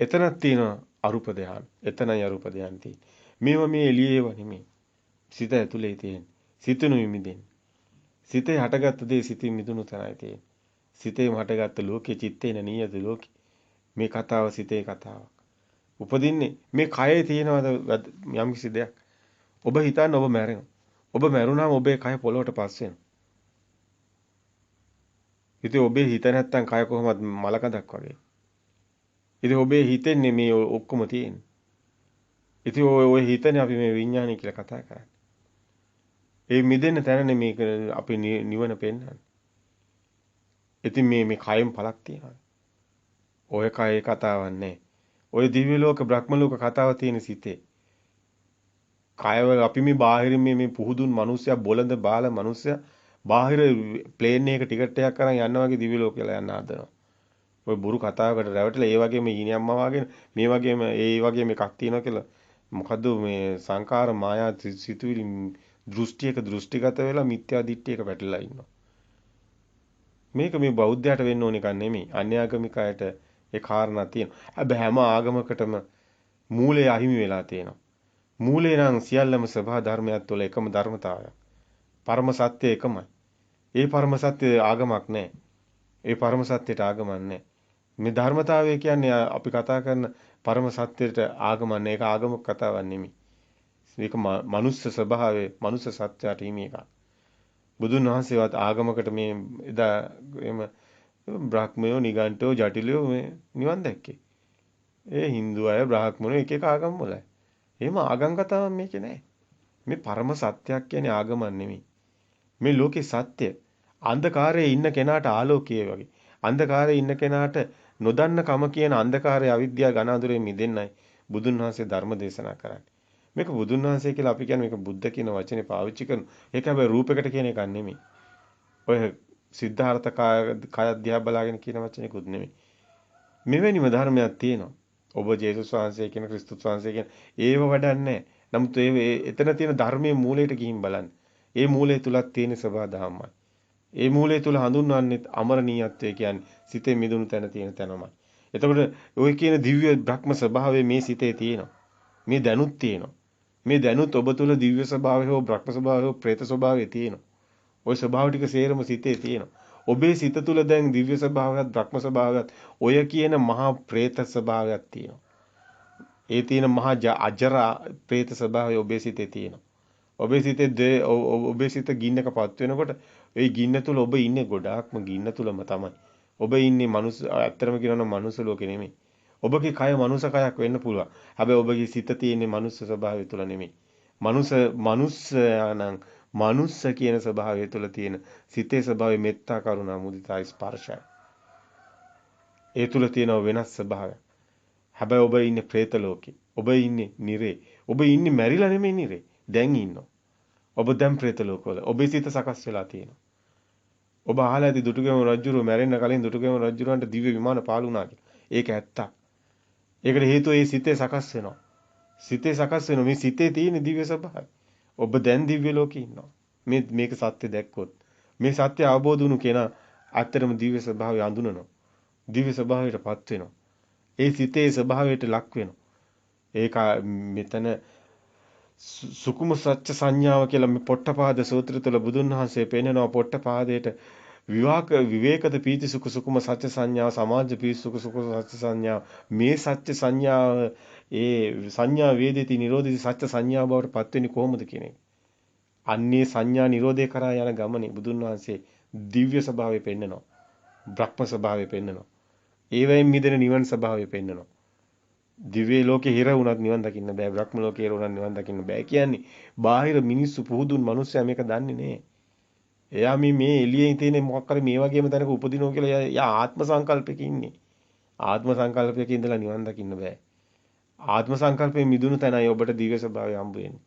එතනක් තියෙනවා අරූප ධානය. එතනයි අරූප ධානය තියෙන්නේ. මේවා මේ එළියේව නෙමෙයි. සිත ඇතුලේ තියෙන. සිතනුයි මිදෙන්නේ. සිතේ හටගත්ත දේ සිතින් මිදුණු තැනයි තියෙන්නේ. සිතේම හටගත්ත ලෝකේ චිත්තේන නියත ලෝකේ. මේ කතාව සිතේ කතාවක්. උපදින්නේ මේ කයේ තියෙනවද යම් කිසි දෙයක්. ඔබ හිතන්න ඔබ මැරෙනවා. ඔබ මැරුණාම ඔබේ කය පොළොවට පස් වෙනවා. ඉතින් ඔබේ හිත නැත්තම් කය කොහොමද මලකඳක් වගේ. ඉතින් ඔබේ හිතෙන්නේ මේ ඔක්කොම තියෙන්නේ. ඉතින් ඔය හිතනේ අපි මේ විඥානය කියලා කතා කරන්නේ. ඒ මිදෙන්න තැනනේ මේක අපි නිවන පෙන්වන්නේ. ඉතින් මේ කයෙන් පළක් තියෙනවා. ඔය කයේ කතාවක් නැහැ. ඔය දිව්‍ය ලෝක බ්‍රහ්ම ලෝක කතාව තියෙන සිතේ. කයවල අපි මේ බාහිරින් මේ පුහුදුන් මිනිස්සයා බොළඳ බාල මිනිස්සයා බාහිර ප්ලේන් එකක ටිකට් එකක් අරන් යනවා වගේ දිව්‍ය ලෝකෙලා යන්න හදනවා. ඔය බුරු කතාවකට රැවටිලා ඒ වගේම ඊනියම්මා වගේ මේ වගේම ඒ වගේම එකක් තියෙනවා කියලා මොකද්ද මේ සංකාර මායා සිතුවිලි දෘෂ්ටිගත වෙලා මිත්‍යා දිට්ඨියක වැටලා ඉන්නවා. මේක මේ බෞද්ධයාට වෙන්න ඕන එකක් නෙමෙයි. අන්‍යාගමික අයට ඒ කාරණා තියෙනවා. හැබැයි හැම ආගමකටම මූලය අහිමි වෙලා තියෙනවා. මූලේ නම් සියල්ලම සබහා ධර්මයක් තුළ එකම ධර්මතාවයක්. පරම සත්‍ය එකමයි. ඒ පරම සත්‍ය ආගමක් නැහැ. ඒ පරම සත්‍යයට ආගමක් නැහැ. මේ ධර්මතාවය කියන්නේ අපි කතා කරන පරම සත්‍යයට ආගමක් නැහැ. ඒක ආගමක කතාවක් නෙමෙයි. මේක මනුස්ස ස්වභාවයේ මනුස්ස සත්‍යයට හිමි එකක්. බුදුන් වහන්සේවත් ආගමකට මේ එදා එම බ්‍රාහ්මයෝ නිගණ්ඨයෝ ජටිලයෝ මේ නිවන් දැක්කේ. ඒ Hindu අය බ්‍රාහ්මණයෝ එක එක ආගම් වලයි. එහෙම ආගම් කතාවක් මේකේ නැහැ. මේ පරම සත්‍යයක් කියන්නේ ආගමක් නෙමෙයි. මේ ලෝකේ සත්‍ය අන්ධකාරයේ ඉන්න කෙනාට ආලෝකය වගේ. අන්ධකාරයේ ඉන්න කෙනාට නොදන්න කම කියන අන්ධකාරයේ අවිද්‍යාව ඝන අඳුරේ මිදෙන්නයි බුදුන් වහන්සේ ධර්ම දේශනා කරන්නේ. මේක බුදුන් වහන්සේ කියලා අපි කියන්නේ මේක බුද්ධ කියන වචනේ පාවිච්චි කරන. ඒක හැබැයි රූපයකට කියන එකක් නෙමෙයි. ඔය සිද්ධාර්ථ කය අධ්‍යා බලාගෙන කියන වචනේකුත් නෙමෙයි. මෙවැනිම ධර්මයක් තියෙනවා. ඔබ ජේසුස් වහන්සේ කියන ක්‍රිස්තුස් වහන්සේ කියන ඒව වඩන්නේ. නමුත් එතන තියෙන ධර්මයේ මූලයට ගිහින් බලන්න. ඒ මූලයේ තුලක් තියෙන සබහා දහමයි. ඒ මූලයේ තුල හඳුන්වන්නේ අමරණීයත්වය කියන්නේ සිතේ මිදුණු තැන තියෙන තැනමයි. එතකොට ඔය කියන දිව්‍ය බ්‍රහ්ම ස්වභාවය මේ සිතේ තියෙනවා. මේ දැනුත් තියෙනවා. මේ දැනුත් ඔබ තුල දිව්‍ය ස්වභාවය හෝ බ්‍රහ්ම ස්වභාවය හෝ പ്രേත ස්වභාවය තියෙනවා. ওই ස්වභාව ටික සේරම සිතේ තියෙනවා. ඔබේ සිත තුල දැන් දිව්‍ය ස්වභාවයත් බ්‍රහ්ම ස්වභාවයත් ඔය කියන මහා പ്രേත ස්වභාවයක් තියෙනවා. ඒ තියෙන මහා අජර പ്രേත ස්වභාවය ඔබේ සිතේ තියෙනවා. ඔබේ සිතේ ඔබේ සිත ගින්නකපත් වෙනකොට ඒ ගින්න තුල ඔබ ඉන්නේ ගොඩාක්ම ගින්න තුලම තමයි. ඔබ ඉන්නේ මනුස්ස ඇත්තටම කියනවා නම් මනුස්ස ලෝකේ නෙමෙයි. ඔබගේ කය මනුස්ස කයක් වෙන්න පුළුවන්. හැබැයි ඔබගේ සිත තියෙන්නේ මනුස්ස ස්වභාවය තුල නෙමෙයි. මනුස්සයානම් මනුස්ස කියන ස්වභාවය තුළ තියෙන සිතේ ස්වභාවය මෙත්තා කරුණා මුදිතා ස්පර්ශය. ඒ තුළ තියෙන වෙනස් ස්වභාවයක්. හැබැයි ඔබ ඉන්නේ പ്രേත ලෝකේ. ඔබ ඉන්නේ නිරේ. ඔබ ඉන්නේ මැරිලා නෙමෙයි නිරේ. දැන් ඉන්නවා. ඔබ දැන් പ്രേත ලෝකවල. ඔබේ සිත සකස් වෙලා තියෙනවා. ඔබ අහලා ඇති දුටුගැමුණු රජුරුව මැරෙන්න කලින් දුටුගැමුණු රජුරවන්ට දිව්‍ය විමාන පාලු වුණා කියලා. ඒක ඇත්තක්. ඒකට හේතුව ඒ සිතේ සකස් වෙනවා. සිතේ සකස් වෙන මේ සිතේ තියෙන දිව්‍ය ස්වභාවය. ඔබ දැන් දිව්‍ය ලෝකේ ඉන්නවා. මේක සත්‍ය දැක්කොත් මේ සත්‍ය අවබෝධ වුණු කෙනා ඇත්තටම දිව්‍ය ස්වභාවය අඳුනනවා. දිව්‍ය ස්වභාවයටපත් වෙනවා. ඒ සිතේ ස්වභාවයට ලක් වෙනවා. ඒක මෙතන සුකුම සත්‍ය සංඥාව කියලා මේ පොට්ටපාද සූත්‍රය තුළ බුදුන් වහන්සේ පෙන්නනවා පොට්ටපාදයට විවේකද පීති සුඛ සුකුම සත්‍ය සංඥාව සමාජ පීති සුඛ සුකුම සත්‍ය සංඥාව මේ සත්‍ය සංඥාව ඒ සංඥා වේදිතී නිරෝධිතී සත්‍ය සංඥාව බවට පත් වෙන්නේ කොහොමද කියන එක. අන්නේ සංඥා නිරෝධය කරා යන ගමනේ බුදුන් වහන්සේ දිව්‍ය ස්වභාවය පෙන්නනවා. බ්‍රහ්ම ස්වභාවය පෙන්නනවා. ඒවෙන් මිදෙන නිවන ස්වභාවය පෙන්නනවා. දිව්‍ය ලෝකේ හිර වුණත් නිවන් දකින්න බෑ. බ්‍රහ්ම ලෝකේ හිර වුණත් නිවන් දකින්න බෑ කියන්නේ බාහිර මිනිස්සු පුහුදුන් මිනිස්සයා මේක දන්නේ නෑ. එයා මේ එළියේ තියෙන මොකක් හරි මේ වගේම තැනක උපදිනවා කියලා එයා ආත්ම සංකල්පයක ඉන්නේ. ආත්ම සංකල්පයක ඉඳලා නිවන් දකින්න බෑ. ආත්ම සංකල්පයෙන් මිදුණු තැනයි ඔබට දිව්‍ය ස්වභාවය හම්බ වෙන්නේ.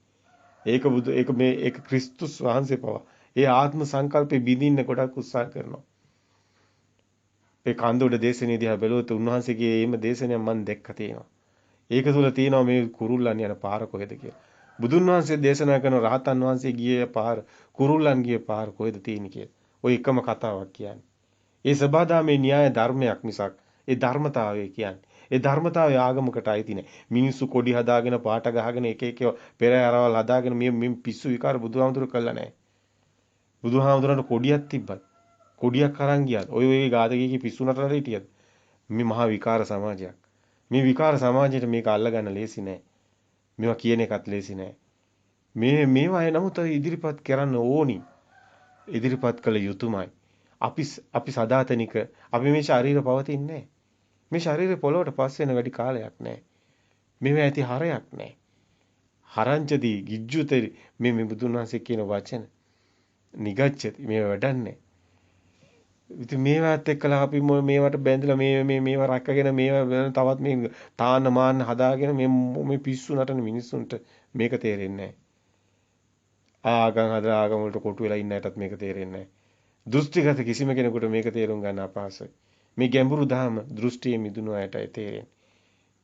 ඒක ක්‍රිස්තුස් වහන්සේ පවා ඒ ආත්ම සංකල්පේ බිඳින්න ගොඩක් උත්සාහ කරනවා. ඒ කන්ද උඩ දේශනේ දිහා බැලුවොත් උන්වහන්සේගේ එහෙම දේශනයක් මම දැක්ක තියෙනවා. ඒක තුල තියෙනවා මේ කුරුල්ලන් යන පාර කොහෙද කියලා. බුදුන් වහන්සේ දේශනා කරන රහතන් වහන්සේ ගියේ පාර කුරුල්ලන් ගියේ පාර කොහෙද තියෙන්නේ කියලා. ওই එකම කතාවක් කියන්නේ. ඒ සබදාමේ න්‍යාය ධර්මයක් මිසක් ඒ ධර්මතාවය කියන්නේ. ඒ ධර්මතාවය ආගමකට අයිති නෑ. මිනිස්සු කොඩි හදාගෙන පාට ගහගෙන එක එක පෙරහැරවල් හදාගෙන මේ පිස්සු විකාර බුදුහාමුදුරු කළා නෑ. බුදුහාමුදුරන්ට කොඩියක් තිබ්බත් කොඩියක් අරන් ගියත් ඔය ගාතකයේ පිස්සු නටරට හිටියද මේ මහා විකාර සමාජයක්. මේ විකාර සමාජයට මේක අල්ලගන්න ලේසි නෑ. මේවා කියන එකත් ලේසි නෑ. මේවා නමුත් ඉදිරිපත් කරන්න ඕනි. ඉදිරිපත් කළ යුතුමයි. අපි සදාතනික අපි මේ ශරීරය පවතින්නේ නෑ. මේ ශරීරය පොළොවට පස් වෙන වැඩි කාලයක් නෑ. මේව ඇති හරයක් නෑ. හරංචදී ගිජ්ජුතරි මේ බුදුන් වහන්සේ කියන වචන නිගච්ඡති මේ වැඩන්නේ. ඉතින් මේවත් එක්කලා අපි මේවට බැඳලා මේවා රැකගෙන මේවා තවත් මේ තාන්න මාන්න හදාගෙන මේ පිස්සු නටන මිනිස්සුන්ට මේක තේරෙන්නේ නැහැ. ආගම් හදලා ආගම වලට කොටු වෙලා ඉන්න අයටත් මේක තේරෙන්නේ නැහැ. දෘෂ්ටිගත කිසිම කෙනෙකුට මේක තේරුම් ගන්න අපහසුයි. මේ ගැඹුරු ධර්ම දෘෂ්ටියේ මිදුණු අයටයි තේරෙන්නේ.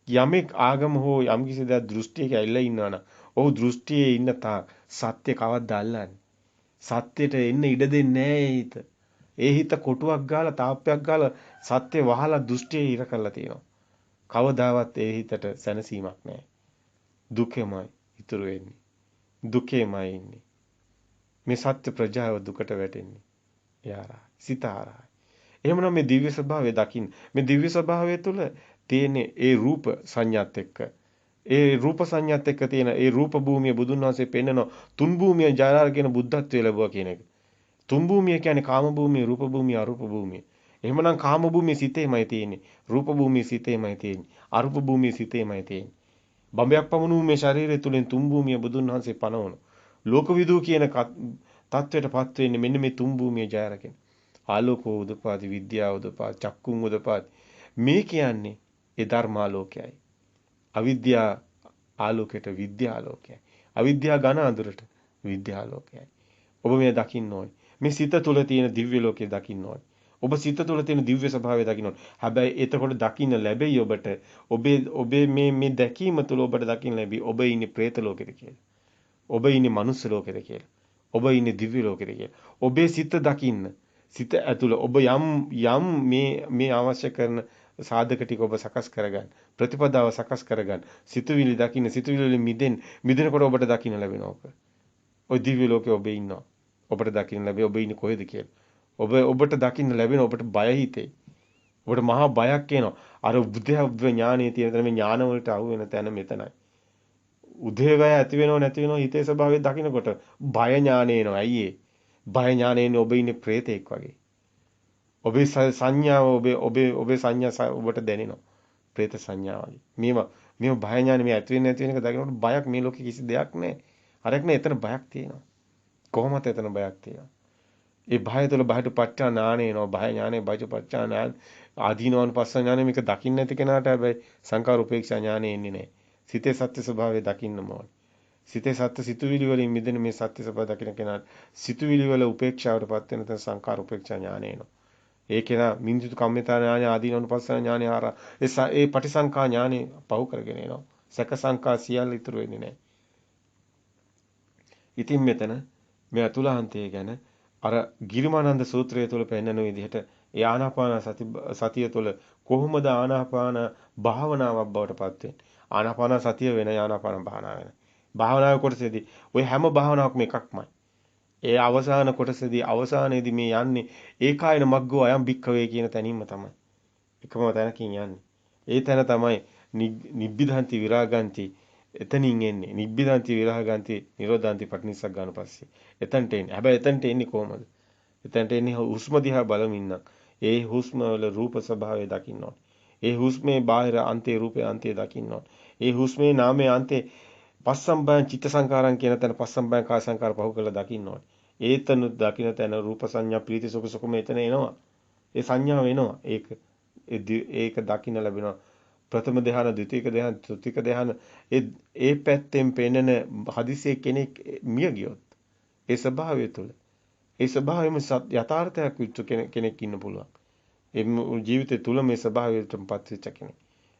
යමෙක් ආගම හෝ යම් කිසි දෙයක් දෘෂ්ටියක ඇවිල්ලා ඉන්නවනම් ඔහු දෘෂ්ටියේ ඉන්න තාක් සත්‍ය කවද්ද අල්ලන්නේ? සත්‍යයට එන්න ඉඩ දෙන්නේ නැහැ හිත. ඒ හිත කොටුවක් ගාලා තාප්පයක් ගාලා සත්‍ය වහලා දෘෂ්ටියේ ඉර කරලා තියෙනවා. කවදාවත් ඒ හිතට සැනසීමක් නැහැ. දුකෙමයි ඉතුරු වෙන්නේ. දුකෙමයි ඉන්නේ. මේ සත්‍ය ප්‍රජාව දුකට වැටෙන්නේ. යාරා සිතාරා. එහෙමනම් මේ දිව්‍ය ස්වභාවය දකින්න. මේ දිව්‍ය ස්වභාවය තුළ තියෙන ඒ රූප සංඥාත් එක්ක ඒ රූප සංඥාත් එක්ක තියෙන ඒ රූප භූමිය බුදුන් වහන්සේ පෙන්නන තුන් භූමිය ජාලාගෙන බුද්ධත්වයේ ලැබුවා කියන එක. තුන් භූමිය කියන්නේ කාම භූමිය, රූප භූමිය, අරූප භූමිය. එහෙමනම් කාම භූමිය සිතේමයි තියෙන්නේ. රූප භූමිය සිතේමයි තියෙන්නේ. අරූප භූමිය සිතේමයි තියෙන්නේ. බඹයක් පමණු මේ ශරීරය තුලින් තුන් භූමිය බුදුන් වහන්සේ පනවන. ලෝකවිදූ කියන තත්වයටපත් වෙන්නේ මෙන්න මේ තුන් භූමිය ජය අරගෙන. ආලෝකෝ උදපාදි, විද්‍යාව උදපාදි, චක්කුම් උදපාදි. මේ කියන්නේ ඒ ධර්මාලෝකයයි. අවිද්‍යා ආලෝකයට විද්‍යාලෝකයයි. අවිද්‍යා ඝන අඳුරට විද්‍යාලෝකයයි. ඔබ මේ දකින්න ඕනේ. මේ සිත තුළ තියෙන දිව්‍ය ලෝකය දකින්න ඕනේ. ඔබ සිත තුළ තියෙන දිව්‍ය ස්වභාවය දකින්න ඕනේ. හැබැයි එතකොට දකින්න ලැබෙයි ඔබට ඔබේ මේ දැකීම තුළ ඔබට දකින්න ලැබෙයි ඔබ ඉන්නේ പ്രേත ලෝකෙද කියලා. ඔබ ඉන්නේ මනුස්ස ලෝකෙද කියලා. ඔබ ඉන්නේ දිව්‍ය ලෝකෙද කියලා. ඔබේ සිත දකින්න. සිත ඇතුළ ඔබ යම් මේ අවශ්‍ය කරන සාධක ටික ඔබ සකස් කරගන්න. ප්‍රතිපදාව සකස් කරගන්න. සිතුවිලි දකින්න, සිතුවිලි මිදෙනකොට ඔබට දකින්න ලැබෙනවා ඔබ. ඔය දිව්‍ය ලෝකේ ඔබ ඉන්නවා. ඔබට දකින්න ලැබෙයි ඔබ ඉන්නේ කොහෙද කියලා. ඔබට දකින්න ලැබෙන ඔබට බය හිතේ. ඔබට මහා බයක් එනවා. අර උද්‍යව ඥානයේ තියෙන තැන මේ ඥාන වලට අහු වෙන තැන මෙතනයි. උදේවැය ඇති වෙනව නැති වෙනව හිතේ ස්වභාවය දකින්නකොට බය ඥාන එනවා. ඇයි බය ඥානයෙන් ඔබ ඉන්නේ ප්‍රේතෙක් වගේ. ඔබේ සංඥාව ඔබේ සංඥා ඔබට දැනෙනවා. ප්‍රේත සංඥා වගේ. මේව බය ඥානෙ මේ ඇති වෙන්නේ නැති වෙන එක දකිනකොට බයක් මේ ලෝකේ කිසි දෙයක් නැහැ. හරියක් නෑ එතන බයක් තියෙනවා. කොහොමද එතන බයක් තියෙනවා? ඒ භය තුළ භයට පච්චා ඥානෙ එනවා. භය ඥානෙ භයට පච්චා ඥාන ආදීනවන් පස්ස ඥානෙ මේක දකින්න නැති කෙනාට හැබැයි සංකාර උපේක්ෂා ඥානෙ එන්නේ නැහැ. සිතේ සත්‍ය ස්වභාවය දකින්නම ඕනේ. සිතේ සත්‍ය සිතුවිලි වලින් මිදෙන මේ සත්‍ය ස්වභාවය දකින්න කෙනාට සිතුවිලි වල උපේක්ෂාවටපත් වෙන තැන සංකාර උපේක්ෂා ඥානෙ එනවා. ඒ කෙනා මිනිසුතු කම්මිතා ඥානෙ ආදීනවන් පස්ස ඥානෙ ආරා ඒ පටිසංකා ඥානෙ පහු කරගෙන එනවා. සැක සංකා සියල්ල ඉතුරු වෙන්නේ නැහැ. ඉතින් මෙතන මේ අතුලාන්තය ගැන අර ගිරිමානන්ද සූත්‍රය තුළ පෙන්වන විදිහට ඒ ආනාපාන සතිය තුළ කොහොමද ආනාපාන භාවනාවක් බවට පත් වෙන්නේ? ආනාපාන සතිය වෙන ආනාපාන භාවනාව වෙන. භාවනාවේ කොටසේදී ওই හැම භාවනාවක්ම එකක්මයි. ඒ අවසාන කොටසේදී අවසානයේදී මේ යන්නේ ඒකායන මග්ගෝ අයම් භික්ඛවේ කියන තැනින්ම තමයි. එකම තැනකින් යන්නේ. ඒ තැන තමයි නිබ්බිදාන්ති විරාගාන්ති එතනින් එන්නේ. නිබ්බිදාන්ති විරාගාන්ති නිරෝධාන්ති පටිනිස්සග්ගාන පස්සේ. එතනට එන්නේ. හැබැයි එතනට එන්නේ කොහමද? එතනට එන්නේ හුස්ම දිහා බලමින් නම් ඒ හුස්ම වල රූප ස්වභාවය දකින්න ඕනේ. ඒ හුස්මේ බාහිර අන්තේ රූපේ අන්තේ දකින්න ඕනේ. ඒ හුස්මේ නාමයේ අන්තේ පස්සම්බයං චිත්ත සංකාරං කියන තැන පස්සම්බයං කාය සංකාර පහු කරලා දකින්න ඕනේ. ඒතන දකින්න තැන රූප සංඥා ප්‍රීති සුඛ සුඛම එතන එනවා. ඒ සංඥාව එනවා. ඒක දකින්න ලැබෙනවා. ප්‍රථම ධ්‍යාන, ද්විතීක ධ්‍යාන, තෘතීක ධ්‍යාන ඒ පැත්තෙන් පෙන්නන හදිසියේ කෙනෙක් මිය ගියොත් ඒ ස්වභාවය තුළ ඒ ස්වභාවයම යථාර්ථයක් විච්ච කෙනෙක් ඉන්න පුළුවන්. ඒ ජීවිතය තුළ මේ ස්වභාවයටපත් වෙච්ච කෙනෙක්.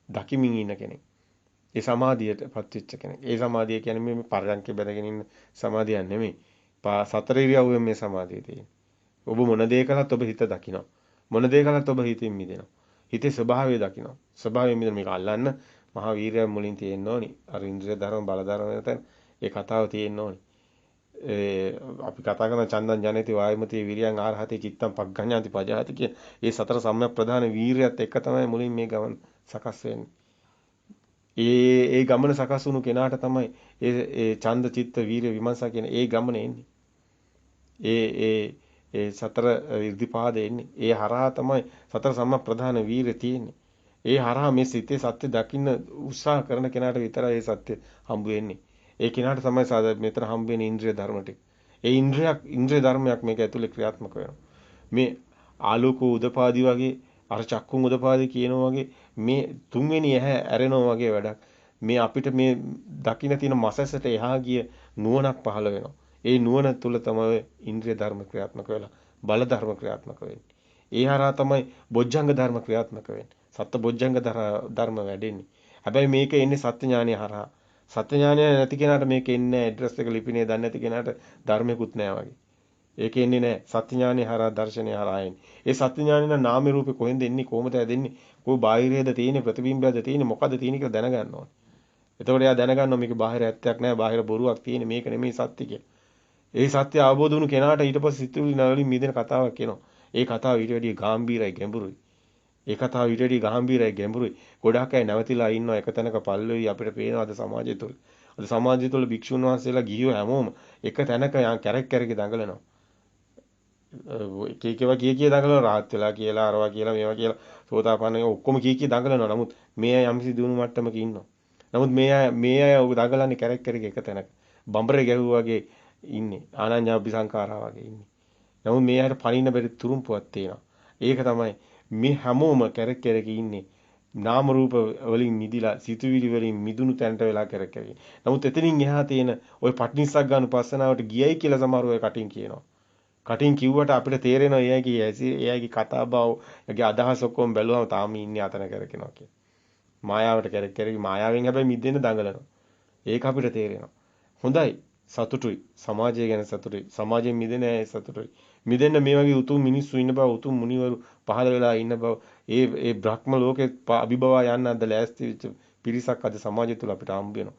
දකිමින් ඉන්න කෙනෙක්. ඒ සමාධියටපත් වෙච්ච කෙනෙක්. ඒ සමාධිය කියන්නේ මේ පරයන්කේ බැඳගෙන ඉන්න සමාධියක් නෙමෙයි. සතර ඉරියව්වෙන් මේ සමාධිය තියෙන්නේ. ඔබ මොන දේ කළත් ඔබ හිත දකිනවා. මොන දේ කළත් ඔබ හිතින් මිදෙනවා. හිතේ ස්වභාවය දකිනවා. ස්වභාවයෙන් මිදෙන මේක අල්ලන්න මහා වීරය මුලින් තියෙන්න ඕනි. අර ඉන්ද්‍රිය ධර්ම බල ධර්ම නැතන ඒ කතාව තියෙන්න ඕනි. අපි කතා කරන චන්දන් ජනේති වායමති විරියං ආරහති චිත්තං පග්ගඤ්ඤාති පජාති කිය ඒ සතර සම්‍යක් ප්‍රධාන වීරියත් එක්ක තමයි මුලින් මේ ගමන සකස් වෙන්නේ. ඒ ගමන සකස් වුණු කෙනාට තමයි ඒ ඡන්ද චිත්ත වීරිය විමර්ශා කියන ඒ ගමන එන්නේ. ඒ සතර ඉර්ධිපාදේ එන්නේ. ඒ හරහා තමයි සතර සම්‍යක් ප්‍රධාන වීරිය තියෙන්නේ. ඒ හරහා මේ සිතේ සත්‍ය දකින්න උත්සාහ කරන කෙනාට විතරයි ඒ සත්‍ය හම්බ වෙන්නේ. ඒ කෙනාට තමයි මෙතන හම්බ වෙන ඉන්ද්‍රිය ධර්ම ටික. ඒ ඉන්ද්‍රිය ධර්මයක් මේක ඇතුලේ ක්‍රියාත්මක වෙනවා. මේ ආලෝක උදපාදි වගේ අර චක්කුන් උදපාදි කියනවා වගේ මේ තුන්වෙනි ඇහැ ඇරෙනවා වගේ වැඩක්. මේ අපිට මේ දකින්න තියෙන මසසට එහා ගිය නුවණක් පහළ වෙනවා. ඒ නුවණ තුල තමයි ඉන්ද්‍රිය ධර්ම ක්‍රියාත්මක වෙලා බල ධර්ම ක්‍රියාත්මක වෙන්නේ. ඒ හරහා තමයි බොජ්ජංග ධර්ම ක්‍රියාත්මක වෙන්නේ. සත්‍ය බොජ්ජංග ධර්ම වැඩෙන්නේ. හැබැයි මේක එන්නේ සත්‍ය ඥානය හරහා. සත්‍ය ඥානය නැති කෙනාට මේක එන්නේ නැහැ. ඇඩ්‍රස් එක ලිපිනේ දන්නේ නැති කෙනාට ධර්මයකුත් නැහැ වගේ. ඒක එන්නේ නැහැ. සත්‍ය ඥානය හරහා දර්ශනය හරහා එන්නේ. ඒ සත්‍ය ඥානය නාම රූපේ කොහෙන්ද එන්නේ? කොහොමද හැදෙන්නේ? කොයි බාහිරයේද තියෙන්නේ? ප්‍රතිබිම්බයද තියෙන්නේ? මොකද්ද තියෙන්නේ කියලා දැනගන්න ඕනේ. එතකොට එයා දැනගන්නවා මේක බාහිර ඇත්තක් නැහැ. බාහිර බොරුවක් තියෙන්නේ. මේක නෙමෙයි සත්‍ය කියලා. ඒ සත්‍ය අවබෝධ වුණු කෙනාට ඊට පස්සේ සිතුවිලි නවලින් මිදෙන කතාවක් එනවා. ඒ කතාව ඊට වැඩිය ගැඹීරයි ගැඹුරුයි. ඒ කතාව ඊට වැඩිය ගැඹීරයි ගැඹුරුයි. ගොඩක් අය නැවතිලා ඉන්නවා එක තැනක පල්ලෙයි අපිට පේනවා අද සමාජය තුළ. අද සමාජය තුළ භික්ෂුන් වහන්සේලා ගිහියෝ හැමෝම එක තැනක කැරක් කැරකි දඟලනවා. එක එකව කිය දඟලනවා රාහත් වෙලා කියලා අරවා කියලා මේවා කියලා සෝතාපන්න ඔක්කොම කිය දඟලනවා. නමුත් මේ අය යම්කිසි දිනු මට්ටමක ඉන්නවා. නමුත් මේ අය දඟලන්නේ කැරක් කැරකි එක තැනක. බම්බරේ ගැහුවා වගේ ඉන්නේ. ආනන්‍යාභි සංඛාරා වගේ ඉන්නේ. නමුත් මේ අයට පණින්න බැරි තුරුම්පුවක් තියෙනවා. ඒක තමයි මේ හැමෝම කැරක් කැරකි ඉන්නේ. නාම රූප වලින් මිදිලා සිතුවිලි වලින් මිදුණු තැනට වෙලා කැරක් කැරකි. නමුත් එතනින් එහා තියෙන ওই පටිනිස්සග්ගානුපස්සනාවට ගියයි කියලා සමහරව කටින් කියනවා. කටින් කිව්වට අපිට තේරෙනවා එයාගේ කතා බව, එයාගේ අදහස් ඔක්කොම බැලුවම තාම ඉන්නේ අතන කැරකෙනවා කියලා. මායාවට කැරක් කැරකි මායාවෙන් හැබැයි මිදෙන්න දඟලනවා. ඒක අපිට තේරෙනවා. හොඳයි. සතුටුයි. සමාජය ගැන සතුටුයි. සමාජයෙන් මිදෙන අය සතුටුයි. මිදෙන්න මේ වගේ උතුම් මිනිස්සු ඉන්න බව, උතුම් මුනිවරු පහළ වෙලා ඉන්න බව, ඒ බ්‍රහ්ම ලෝකේ අභිබවා යන්න අද ලෑස්ති වෙච්ච පිරිසක් අද සමාජය තුල අපිට හම්බ වෙනවා.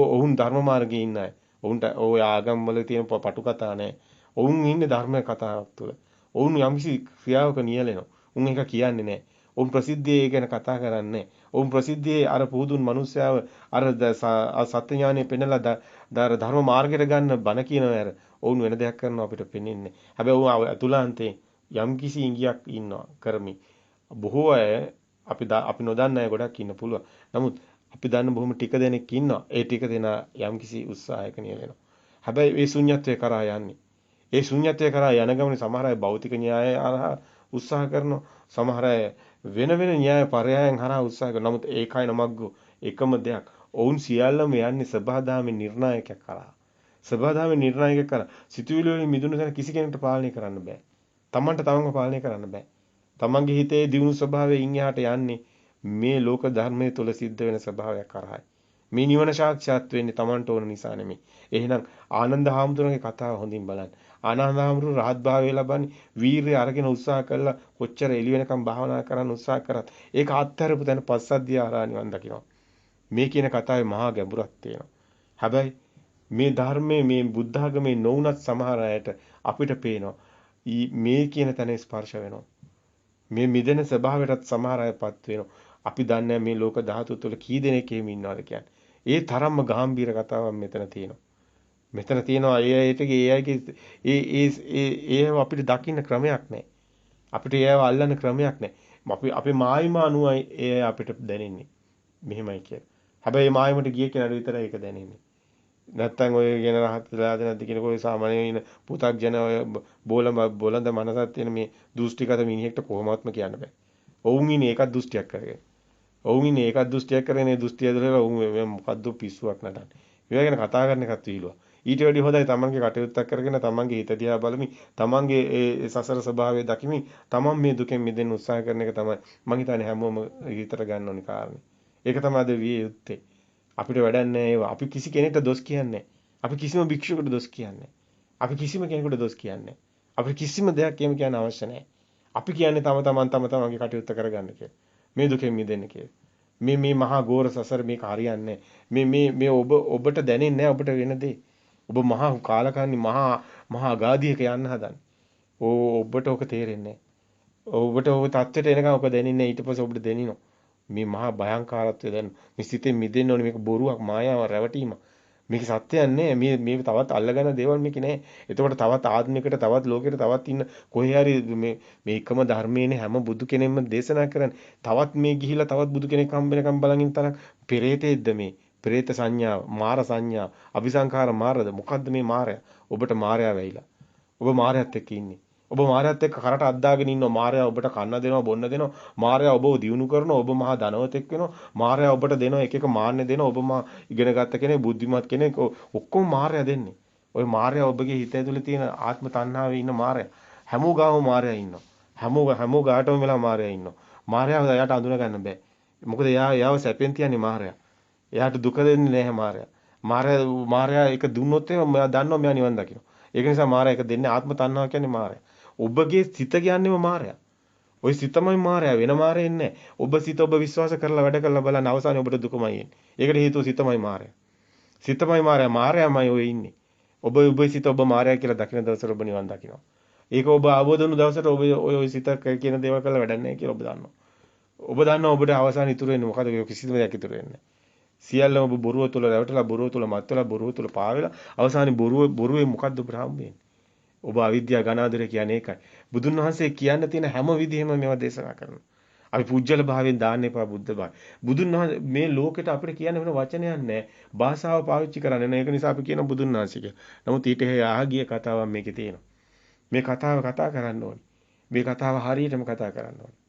ඔවුන් ධර්ම මාර්ගයේ ඉන්න අය. ඔවුන්ට ওই ආගම් වල තියෙන පටු කතා නැහැ. ඔවුන් ඉන්නේ ධර්ම කතාවක් තුල. ඔවුන් යම්කිසි ක්‍රියාවක නියැලෙනවා. උන් ඒක කියන්නේ නැහැ. ඔවුන් ප්‍රසිද්ධියේ ගැන කතා කරන්නේ. ඔවුන් ප්‍රසිද්ධියේ අර පුදුන් මිනිස්යාව අර සත්‍ය ඥානෙ පෙන්නලා ධර්ම මාර්ගයට ගන්න බණ කියනවා අර. ඔවුන් වෙන දෙයක් කරනවා අපිට පෙනෙන්නේ. හැබැයි ඔවුන් අතුලාන්තේ යම්කිසි ඉඟියක් ඉන්නවා කරමි. බොහෝ අය අපි නොදන්න අය ගොඩක් ඉන්න පුළුවන්. නමුත් අපි දන්න බොහොම ටික දෙනෙක් ඉන්නවා. ඒ ටික දෙනා යම්කිසි උත්සාහයක නියැලෙනවා. හැබැයි මේ ශුන්‍යත්වය කරා යන්නේ. ඒ ශුන්‍යත්වය කරා යන ගමනේ සමහර අය භෞතික න්‍යාය හරහා උත්සාහ කරනවා. සමහර අය වෙන වෙන න්‍යාය පරයයන් හරහා උත්සාහ කරනවා. නමුත් ඒකයි නමග්ගෝ එකම දෙයක්. ඔවුන් සියල්ලම යන්නේ සබහාදාමේ නිර්ණායකයක් කරා. සබහාදාමේ නිර්ණායකයක් කරා. සිතුවිලි වලින් මිදුණු තැන කිසි කෙනෙකුට පාලනය කරන්න බෑ. තමන්ට තමන්ව පාලනය කරන්න බෑ. තමන්ගේ හිතේ දියුණු ස්වභාවයෙන් එහාට යන්නේ මේ ලෝක ධර්මයේ තුල සිද්ධ වෙන ස්වභාවයක් කරායි. මේ නිවන සාක්ෂාත් වෙන්නේ තමන්ට ඕන නිසා නෙමෙයි. එහෙනම් ආනන්ද හාමුදුරන්ගේ කතාව හොඳින් බලන්න. ආනන්ද හාමුදුරුවෝ රහත් භාවය ලබන්නේ වීරිය අරගෙන උත්සාහ කළා කොච්චර එළි වෙනකම් භාවනා කරන්න උත්සාහ කරත් ඒක අත්හැරපු තැන පස්සද්ධිය ආරා නිවන් දකිනවා. මේ කියන කතාවේ මහා ගැඹුරක් තියෙනවා. හැබැයි මේ ධර්මයේ මේ බුද්ධ ආගමේ නොඋනත් සමහර අයට අපිට පේනවා මේ කියන තැන ස්පර්ශ වෙනවා. මේ මිදෙන ස්වභාවයටත් සමහර අයපත් වෙනවා. අපි දන්නේ මේ ලෝක ධාතු තුළ කී දෙනෙක් එහෙම ඉන්නවද කියන්නේ. ඒ තරම්ම ගැඹීර කතාවක් මෙතන තියෙනවා. මෙතන තියෙනවා ඒ අපිට දකින්න ක්‍රමයක් නැහැ. අපිට ඒව අල්ලන්න ක්‍රමයක් නැහැ. අපි මායිම අනුවයි ඒ අපිට දැනෙන්නේ. මෙහෙමයි කියලා. හැබැයි මායිමට ගිය කෙනාට විතරයි ඒක දැනෙන්නේ. නැත්තම් ඔය කියන රහත් වෙලාද නැද්ද කියන කොයි සාමාන්‍ය ඉන පු탁ජන ඔය බොලඳ මනසක් තියෙන මේ දෘෂ්ටිගත මිනිහෙක්ට කොහොමවත්ම කියන්න බෑ. ඔවුන් ඉන්නේ ඒකත් දෘෂ්ටියක් කරගෙන. ඔවුන් ඉන්නේ ඒකත් දෘෂ්ටියක් කරගෙන ඒ දෘෂ්ටිය ඇදලා ඔවුන් මොකද්ද පිස්සුවක් නටන්නේ. ඒවා ගැන කතා කරන එකත් විහිළුවක්. ඊට වැඩි හොඳයි තමන්ගේ කටයුත්තක් කරගෙන තමන්ගේ හිත දිහා බලමින් තමන්ගේ ඒ සසර ස්වභාවය දකිමින් තමන් මේ දුකෙන් මිදෙන්න උත්සාහ කරන එක තමයි මං හිතන්නේ හැමෝම හිතට ගන්න ඕනි කාරණේ. ඒක තමයි අද විය යුත්තේ. අපිට වැඩක් නැහැ ඒවා. අපි කිසි කෙනෙක්ට දොස් කියන්නේ අපි කිසිම භික්ෂුවකට දොස් කියන්නේ අපි කිසිම කෙනෙකුට දොස් කියන්නේ අපිට කිසිම දෙයක් එහෙම කියන්න අවශ්‍ය නැහැ. අපි කියන්නේ තම තමන්ගේ කටයුත්ත කරගන්න කියලා. මේ දුකෙන් මිදෙන්න කියලා. මේ මහා ගෝර සසර මේක හරියන්නේ මේ ඔබට දැනෙන්නේ නැහැ ඔබට වෙන දේ. ඔබ මහා කාලකන්ණි මහා අගාධියක යන්න හදන්නේ. ඔබට ඔක තේරෙන්නේ නැහැ. ඔබට ඔය தත්වෙට එනකම් ඔක දැනෙන්නේ ඊට පස්සේ ඔබට දැනෙනවා. මේ මහා භයංකාරත්වය දැන් මේ සිතෙන් මිදෙන්න ඕනේ මේක බොරුවක් මායාවක් රැවටීමක්. මේක සත්‍යයක් නෑ. මේ තවත් අල්ලගන්න දේවල් මේක නෑ. එතකොට තවත් ආත්මිකට තවත් ලෝකෙට තවත් ඉන්න කොහේ හරි මේ එකම ධර්මයේනේ හැම බුදු කෙනෙක්ම දේශනා කරන්නේ. තවත් මේ ගිහිලා තවත් බුදු කෙනෙක් හම්බ වෙනකම් බලන් ඉන්න තරම් පෙරේතෙද්ද මේ. ප්‍රේත සංඥාව, මාර සංඥාව, අபிසංඛාර මාරද මොකද්ද මේ මාරය? ඔබට මාරයා වෙයිලා. ඔබ මාරයත් එක්ක ඉන්නේ. ඔබ මාරයත් එක්ක කරට අද්දාගෙන ඉන්නවා. මාරයා ඔබට කන්න දෙනවා, බොන්න දෙනවා. මාරයා ඔබව දියුණු කරනවා. ඔබ මහා ධනවතෙක් වෙනවා. මාරයා ඔබට දෙනවා එක එක මාන්නේ දෙනවා. ඔබ මා ඉගෙන ගත්ත කෙනෙක්, බුද්ධිමත් කෙනෙක් ඔක්කොම මාරයා දෙන්නේ. ওই මාරයා ඔබගේ හිත ඇතුලේ තියෙන ආත්ම තණ්හාවේ ඉන්න මාරයා. හැමෝ ගාම මාරයා ඉන්නවා. හැමෝ ගාටම වෙලා මාරයා ඉන්නවා. මාරයාව එයාට අඳුන ගන්න බෑ. මොකද එයාව සැපෙන් තියන්නේ මාරයා. එයාට දුක දෙන්නේ නැහැ මාරයා. මාරයා එක දුන්නොත් එයා දන්නවා මෙයා නිවන් දකිනවා. ඒක නිසා මාරයා එක දෙන්නේ ආත්ම තණ්හාව කියන්නේ මාරයා. ඔබගේ සිත කියන්නේම මායя. ওই සිතමයි මායя වෙන මායෙ නැහැ. ඔබ සිත ඔබ විශ්වාස කරලා වැඩ කරලා බලන්න අවසානයේ ඔබට දුකමයි එන්නේ. ඒකට හේතුව සිතමයි මායя. සිතමයි මායя මායමයි ඔය ඉන්නේ. ඔබ සිත ඔබ මායя කියලා දකින දවසට ඔබ නිවන් දකිනවා. ඒක ඔබ අවබෝධ වුණු දවසට ඔබ ඔය සිත කියන දේවල් කරලා වැඩක් නැහැ කියලා ඔබ දන්නවා. ඔබ දන්නවා ඔබට අවසානයේ ඉතුරු වෙන්නේ මොකද? කිසිම දෙයක් ඉතුරු වෙන්නේ නැහැ. සියල්ලම ඔබ බොරුව තුල රැවටලා බොරුව තුල මත් වෙලා බොරුව තුල පාවෙලා අවසානයේ බොරුවේ මොකද්ද ඔබට හම්බෙන්නේ? ඔබ අවිද්‍යාව ගනාදර කියන්නේ ඒකයි. බුදුන් වහන්සේ කියන්න තියෙන හැම විදිහෙම මේවා දේශනා කරනවා. අපි පුජ්‍යල භාවයෙන් දාන්න එපා බුද්ධ භාවය. බුදුන් වහන්සේ මේ ලෝකෙට අපිට කියන්න වෙන වචනයක් නැහැ. භාෂාව පාවිච්චි කරන්නේ නැහැ. ඒක නිසා අපි කියන බුදුන් වහන්සේ කියලා. නමුත් ඊට ආගිය කතාවක් මේකේ තියෙනවා. මේ කතාව කතා කරන්න ඕනේ. මේ කතාව හරියටම කතා කරන්න ඕනේ.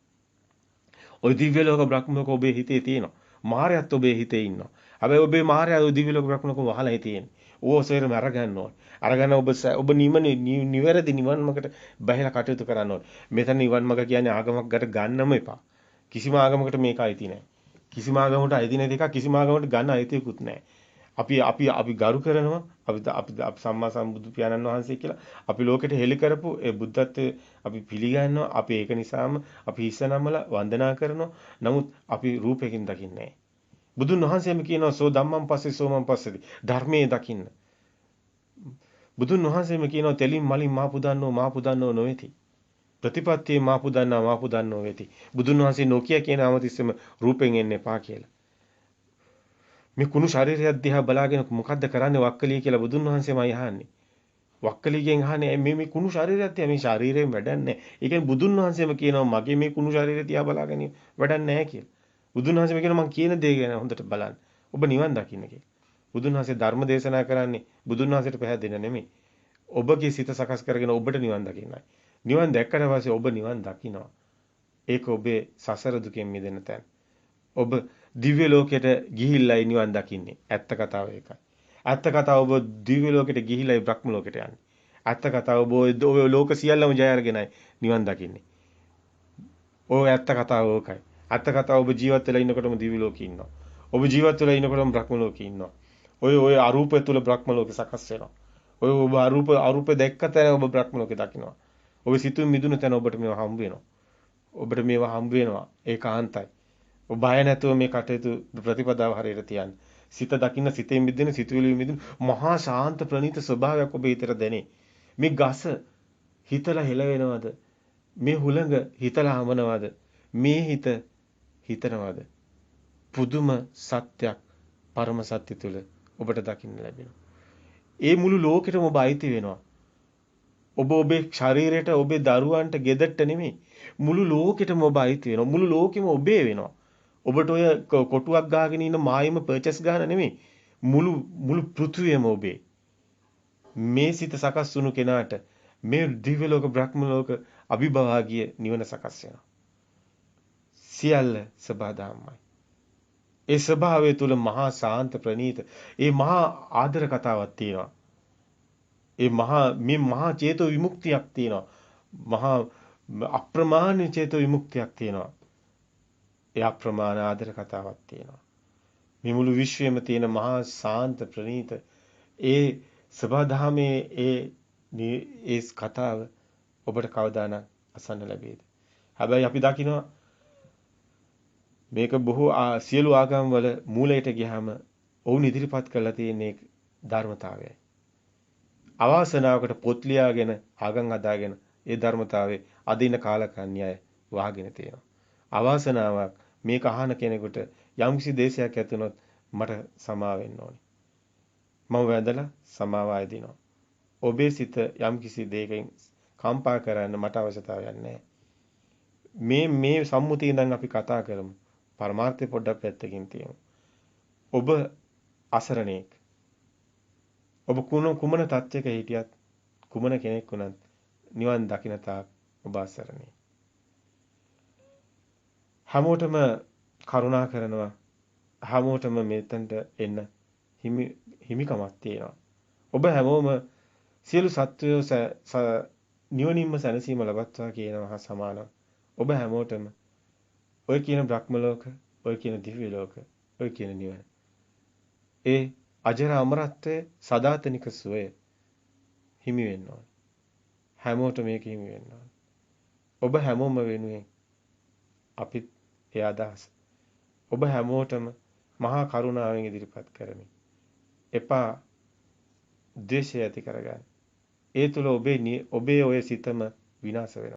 ওই දිව්‍ය ලෝක බ්‍රහ්ම ලෝක ඔබේ හිතේ තියෙනවා. මායයත් ඔබේ හිතේ ඉන්නවා. හැබැයි ඔබේ මායය ওই දිව්‍ය ලෝක බ්‍රහ්ම ලෝක වහලා තියෙන්නේ. ඕසෙරම අරගන්න ඕනේ. අරගෙන ඔබ නිවැරදි නිවන්මකට බැහැලා කටයුතු කරන්න ඕනේ. මෙතන නිවන්මක කියන්නේ ආගමකට ගන්නම එපා. කිසිම ආගමකට මේක අයිති නැහැ. කිසිම ආගමකට අයිති නැති එක කිසිම ආගමකට ගන්න අයිතියකුත් නැහැ. අපි ගරු කරනවා. අපි සම්මා සම්බුදු පියාණන් වහන්සේ කියලා අපි ලෝකෙට හෙළි කරපු ඒ බුද්ධත්වයේ අපි පිළිගන්නවා. අපි ඒක නිසාම අපි ඉස්සනමල වන්දනා කරනවා. නමුත් අපි රූපයකින් දකින්නේ නැහැ. බුදුන් වහන්සේම කියනවා සෝ ධම්මං පස්සේ සෝමං පස්සේදී ධර්මයේ දකින්න. බුදුන් වහන්සේම කියනවා තෙලින් මලින් මා පුදන්නෝ නොවේති. ප්‍රතිපත්තියේ මාපු දන්නෝ වෙති. බුදුන් වහන්සේ නොකිය කියන ආමතිස්සම රූපෙන් එන්න එපා කියලා. මේ කුණු ශරීරයක් දිහා බලාගෙන මොකද්ද කරන්නේ වක්කලිය කියලා බුදුන් වහන්සේමයි අහන්නේ. වක්කලියෙන් අහන්නේ මේ කුණු ශරීරයක් තියා මේ ශරීරයෙන් වැඩක් නැහැ. ඒ කියන්නේ බුදුන් වහන්සේම කියනවා මගේ මේ කුණු ශරීරය තියා බලාගෙන වැඩක් නැහැ කියලා. බුදුන් වහන්සේම කියනවා මං කියන දේ ගැන හොඳට බලන්න. ඔබ නිවන් දකින්න කියලා. බුදුන් වහන්සේ ධර්ම දේශනා කරන්නේ බුදුන් වහන්සේට පැහැදින්න නෙමෙයි. ඔබගේ සිත සකස් කරගෙන ඔබට නිවන් දකින්නයි. නිවන් දැක්කට පස්සේ ඔබ නිවන් දකිනවා. ඒක ඔබේ සසර දුකෙන් මිදෙන තැන. ඔබ දිව්‍ය ලෝකයට ගිහිල්ලායි නිවන් දකින්නේ. ඇත්ත කතාව ඒකයි. ඇත්ත කතාව ඔබ දිව්‍ය ලෝකයට ගිහිල්ලායි බ්‍රහ්ම ලෝකයට යන්නේ. ඇත්ත කතාව ඔබ ඔය ලෝක සියල්ලම ජය අරගෙනයි නිවන් දකින්නේ. ඔය ඇත්ත කතාව ඕකයි. ඇත්ත කතාව ඔබ ජීවත් වෙලා ඉන්නකොටම දිව්‍ය ලෝකේ ඉන්නවා. ඔබ ජීවත් වෙලා ඉන්නකොටම බ්‍රහ්ම ලෝකේ ඉන්නවා. ඔය අරූපය තුල බ්‍රහ්ම ලෝකේ සකස් වෙනවා. ඔය ඔබ අරූප දැක්ක තැන ඔබ බ්‍රහ්ම ලෝකේ දකින්නවා. ඔබ සිතුම් මිදුණු තැන ඔබට මේවා හම්බ වෙනවා. ඔබට මේවා හම්බ වෙනවා. ඒකාන්තයි. ඔබ බය නැතුව මේ කටයුතු ප්‍රතිපදාව හරියට තියන්න. සිත දකින්න සිතේ මිදෙන සිතුවිලි මිදෙන මහා ශාන්ත ප්‍රණීත ස්වභාවයක් ඔබ හිතට දැනේ. මේ ගස හිතලා හෙල වෙනවද? මේ හුළඟ හිතලා හමනවද? මේ හිත හිතනවද? පුදුම සත්‍යක් පරම සත්‍ය තුල ඔබට දකින්න ලැබෙනවා. ඒ මුළු ලෝකෙටම ඔබ අයිති වෙනවා. ඔබ ඔබේ ශරීරයට ඔබේ දරුවන්ට ගෙදරට නෙමෙයි මුළු ලෝකෙටම ඔබ අයිති වෙනවා. මුළු ලෝකෙම ඔබේ වෙනවා. ඔබට ඔය කොටුවක් ගහගෙන ඉන්න මායිම පර්චේස් ගන්න නෙමෙයි. මුළු පෘථුවියම ඔබේ. මේ සිත සකස් වුණු කෙනාට මේ දිව්‍ය ලෝක බ්‍රහ්ම ලෝක අභිභවාගිය නිවන සකස් වෙනවා. සියල්ල සබදාමයි. ඒ ස්වභාවය තුල මහා ශාන්ත ප්‍රණීත ඒ මහා ආදර කතාවක් තියෙනවා. මේ මහා චේතෝ විමුක්තියක් තියෙනවා. මහා අප්‍රමාණ චේතෝ විමුක්තියක් තියෙනවා. ඒ අප්‍රමාණ ආදර කතාවක් තියෙනවා. මේ මුළු විශ්වයේම තියෙන මහා ශාන්ත ප්‍රණීත ඒ සබදාමේ ඒ කතාව ඔබට කවදානම් අසන්න ලැබෙයිද? හැබැයි අපි දකිනවා මේක බොහෝ සියලු ආගම් වල මූලයට ගියාම ඔවුන් ඉදිරිපත් කරලා තියෙන ධර්මතාවයයි. අවාසනාවකට පොත් ලියාගෙන ආගම් හදාගෙන ඒ ධර්මතාවයේ අද ඉන්න කාලකන්‍යය වහගෙන තියෙනවා. අවාසනාවක් මේක අහන කෙනෙකුට යම්කිසි දේශයක් ඇතුනොත් මට සමා වෙන්න ඕනේ. මම වැඳලා සමාව ආයදිනවා. ඔබේ සිත යම්කිසි දෙයකින් කම්පා කරන්න මට අවශ්‍යතාවයක් නැහැ. මේ සම්මුතිය ඉඳන් අපි කතා කරමු. පරමාර්ථය පොඩ්ඩක් පැත්තකින් තියමු. ඔබ අසරණෙක්. ඔබ කුමන තත්යක හිටියත් කුමන කෙනෙක් වුණත් නිවන් දකින්න තාක් ඔබ අසරණයි. හැමෝටම කරුණා කරනවා. හැමෝටම මෙතනට එන්න හිමිකමක් තියෙනවා. ඔබ හැමෝම සියලු සත්වයෝ නිවනින්ම සැනසීම ලබත්වා කියනවා හා සමානව. ඔබ හැමෝටම ඔය කියන බ්‍රහ්ම ලෝක, ඔය කියන දිව්‍ය ලෝක, ඔය කියන නිවන. ඒ අජර අමරත්වයේ සදාතනික සුවය හිමි වෙන්න ඕන. හැමෝටම මේක හිමි වෙන්න ඕන. ඔබ හැමෝම වෙනුවෙන් අපිත් ඒ අදහස. ඔබ හැමෝටම මහා කරුණාවෙන් ඉදිරිපත් කරමි. එපා ද්වේෂය ඇති කරගන්න. ඒ තුල ඔබේ ඔය සිතම විනාශ වෙනවා.